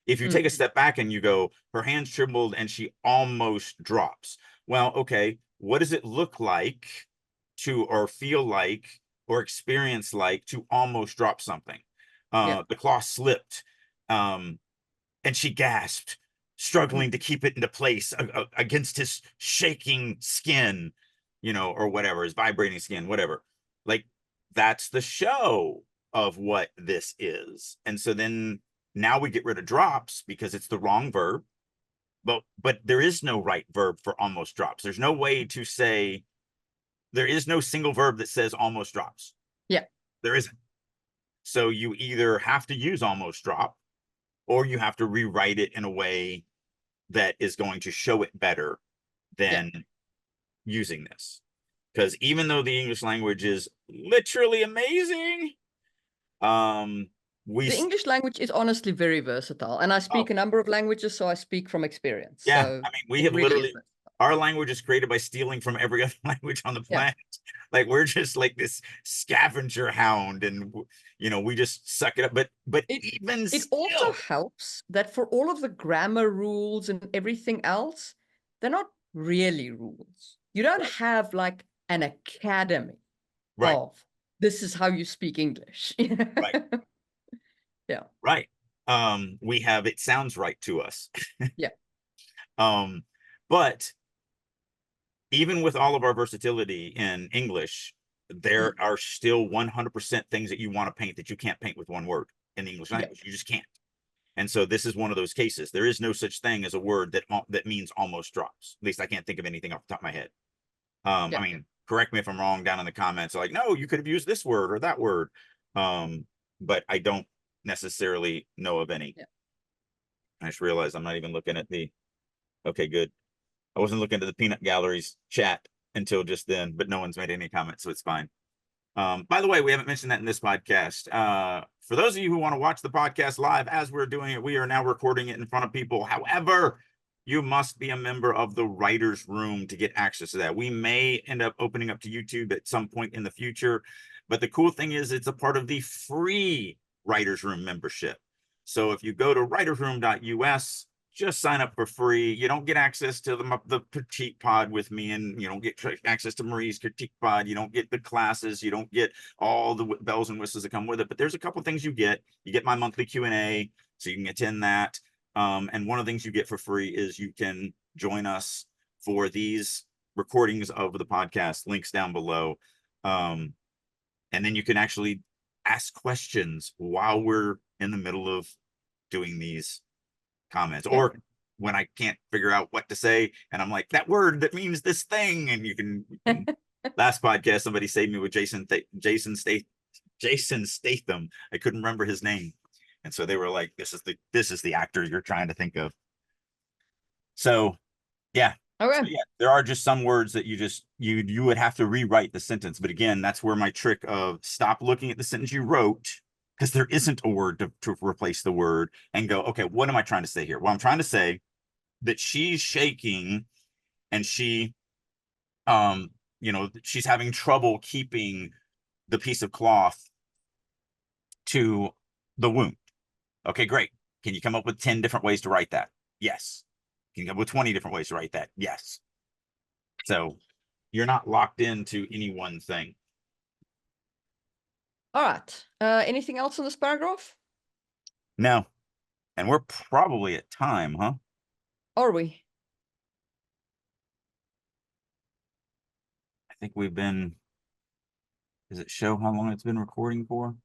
If you take Mm, a step back and you go, her hands trembled and she almost drops. Well, okay, what does it look like to, or feel like, or experience like to almost drop something? yeah, The cloth slipped, um, and she gasped, mm, struggling to keep it into place against his shaking skin, or whatever, his vibrating skin, whatever. Like, that's the show of what this is. And so then now we get rid of drops because it's the wrong verb. But there is no right verb for almost drops. There's no way to say, there is no single verb that says almost drops. yeah, There isn't. So you either have to use almost drop, or you have to rewrite it in a way that is going to show it better yeah. than using this. Because even though the English language is literally amazing, um, we The English language is honestly very versatile, and I oh speak a number of languages, so I speak from experience. yeah, So I mean, we it have really is literally, versatile. our language is created by stealing from every other language on the Yeah. planet. Like, we're just like this scavenger hound, and we just suck it up. But It even it also still, helps that for all of the grammar rules and everything else, they're not really rules. You don't right, have like an academy right, of this is how you speak English. right, Yeah. right. We have, it sounds right to us. Yeah. um, but even with all of our versatility in English, there Mm. are still 100% things that you want to paint that you can't paint with one word in the English Yeah. language. You just can't. And so this is one of those cases. There is no such thing as a word that means almost drops. At least I can't think of anything off the top of my head. I Yeah. mean, correct me if I'm wrong down in the comments. Like, no, you could have used this word or that word. But I don't necessarily know of any. Yeah. I just realized I'm not even looking at the. Okay, good. I wasn't looking at the peanut gallery's chat until just then, but no one's made any comments, so it's fine. By the way, we haven't mentioned that in this podcast. For those of you who want to watch the podcast live as we're doing it, we are now recording it in front of people. However, you must be a member of the writer's room to get access to that. We may end up opening up to YouTube at some point in the future, but the cool thing is it's a part of the free writer's room membership. So if you go to writersroom.us, just sign up for free. You don't get access to the critique pod with me, and you don't get access to Marie's critique pod. You don't get the classes. You don't get all the bells and whistles that come with it. But there's a couple things you get. You get my monthly Q&A, so you can attend that. And one of the things you get for free is you can join us for these recordings of the podcast. Links down below. And then you can actually ask questions while we're in the middle of doing these comments, Yeah. or when I can't figure out what to say and I'm like, that word that means this thing, and you can last podcast somebody saved me with Jason Statham. I couldn't remember his name, and so they were like, this is the actor you're trying to think of. So yeah. Okay. So, yeah, there are just some words that you would have to rewrite the sentence, but again, that's where my trick of stop looking at the sentence you wrote, because there isn't a word to replace the word, and go, okay, what am I trying to say here? Well, I'm trying to say that she's shaking and she's having trouble keeping the piece of cloth to the wound. Okay, great. Can you come up with 10 different ways to write that? Yes. Can you come up with 20 different ways to write that? Yes. So you're not locked into any one thing. All right. Anything else in this paragraph? No. And we're probably at time, huh? Are we? I think we've been. Does it show how long it's been recording for?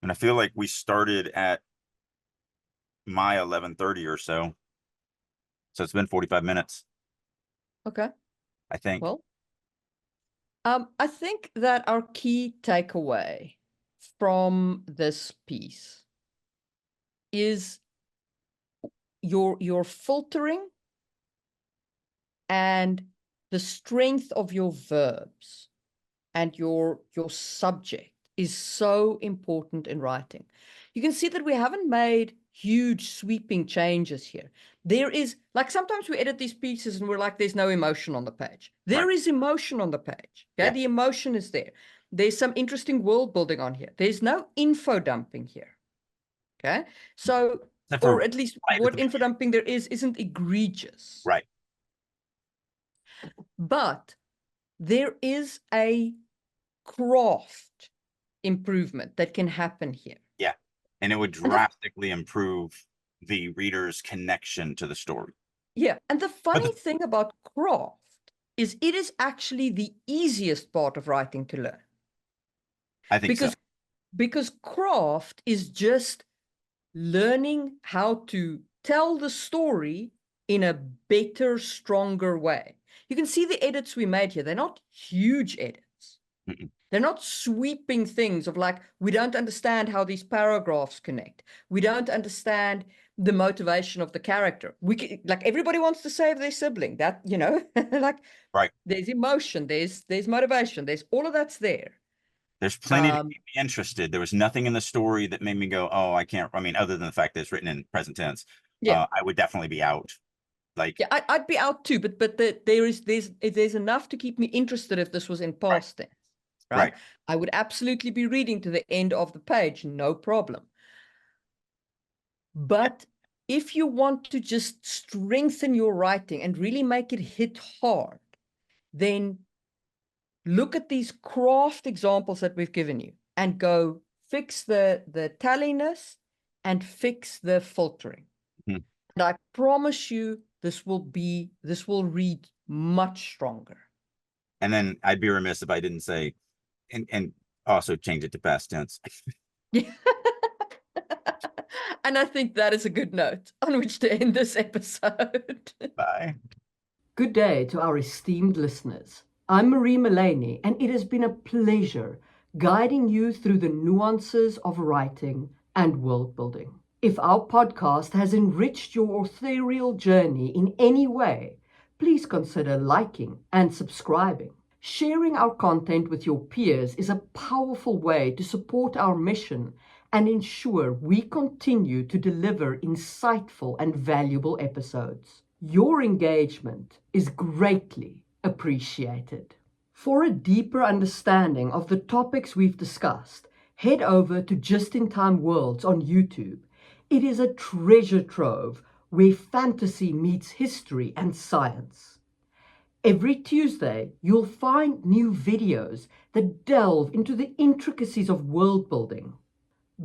And I feel like we started at my 11:30 or so. So it's been 45 minutes, Okay. I think. Well, I think that our key takeaway from this piece is your filtering and the strength of your verbs and your subject is so important in writing. You can see that we haven't made huge sweeping changes here. There is, like, sometimes we edit these pieces and we're like, there's no emotion on the page. There Right. is emotion on the page. Okay, Yeah. the emotion is there. There's some interesting world building on here. There's no info dumping here. Okay, so, or at least right what info dumping there is isn't egregious. Right. But there is a craft improvement that can happen here. Yeah. And it would drastically improve the reader's connection to the story. Yeah. And the funny thing about craft is it is actually the easiest part of writing to learn. I think so. Because craft is just learning how to tell the story in a better, stronger way. You can see the edits we made here. They're not huge edits. Mm-mm. They're not sweeping things of like, we don't understand how these paragraphs connect. We don't understand the motivation of the character. Like, everybody wants to save their sibling. That, like, right. There's emotion, there's motivation, there's all of that's there. There's plenty to keep me interested. There was nothing in the story that made me go, oh, I can't. I mean, other than the fact that it's written in present tense, yeah, I would definitely be out. Like, yeah, I'd be out too, but there's enough to keep me interested if this was in past tense, right? I would absolutely be reading to the end of the page, no problem. But if you want to just strengthen your writing and really make it hit hard, then look at these craft examples that we've given you and go fix the talliness and fix the filtering. Mhm. And I promise you, this will read much stronger. And then I'd be remiss if I didn't say, and also change it to past tense. And I think that is a good note on which to end this episode. Bye. Good day to our esteemed listeners. I'm Marie Mullaney, and it has been a pleasure guiding you through the nuances of writing and world building. If our podcast has enriched your authorial journey in any way, please consider liking and subscribing. Sharing our content with your peers is a powerful way to support our mission and ensure we continue to deliver insightful and valuable episodes. Your engagement is greatly appreciated. For a deeper understanding of the topics we've discussed, head over to Just in Time Worlds on YouTube. It is a treasure trove where fantasy meets history and science. Every Tuesday, you'll find new videos that delve into the intricacies of world building,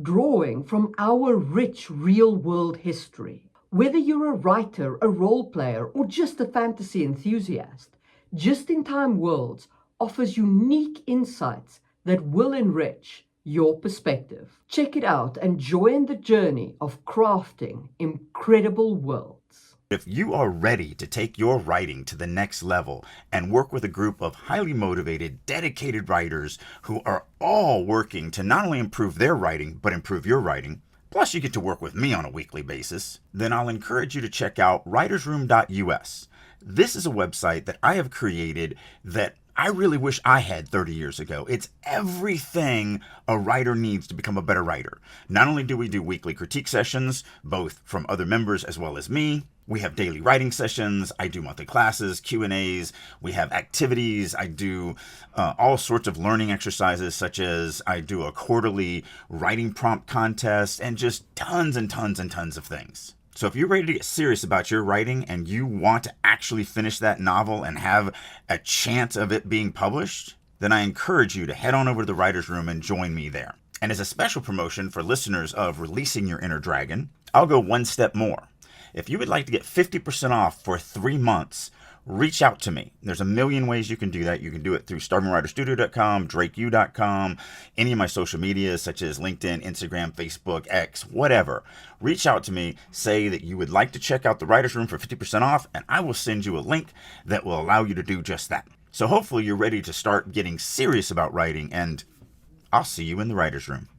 drawing from our rich real-world history. Whether you're a writer, a role player, or just a fantasy enthusiast, Just in Time Worlds offers unique insights that will enrich your perspective. Check it out and join the journey of crafting incredible worlds. If you are ready to take your writing to the next level and work with a group of highly motivated, dedicated writers who are all working to not only improve their writing, but improve your writing, plus you get to work with me on a weekly basis, then I'll encourage you to check out writersroom.us. This is a website that I have created that I really wish I had 30 years ago. It's everything a writer needs to become a better writer. Not only do we do weekly critique sessions, both from other members as well as me, we have daily writing sessions, I do monthly classes, Q&As, we have activities, I do all sorts of learning exercises, such as I do a quarterly writing prompt contest, and just tons and tons and tons of things. So if you're ready to get serious about your writing and you want to actually finish that novel and have a chance of it being published, then I encourage you to head on over to the Writer's Room and join me there. And as a special promotion for listeners of Releasing Your Inner Dragon, I'll go one step more. If you would like to get 50% off for 3 months, reach out to me. There's a million ways you can do that. You can do it through starvingwriterstudio.com, drakeu.com, any of my social medias such as LinkedIn, Instagram, Facebook, X, whatever. Reach out to me, say that you would like to check out the Writer's Room for 50% off, and I will send you a link that will allow you to do just that. So hopefully you're ready to start getting serious about writing, and I'll see you in the Writer's Room.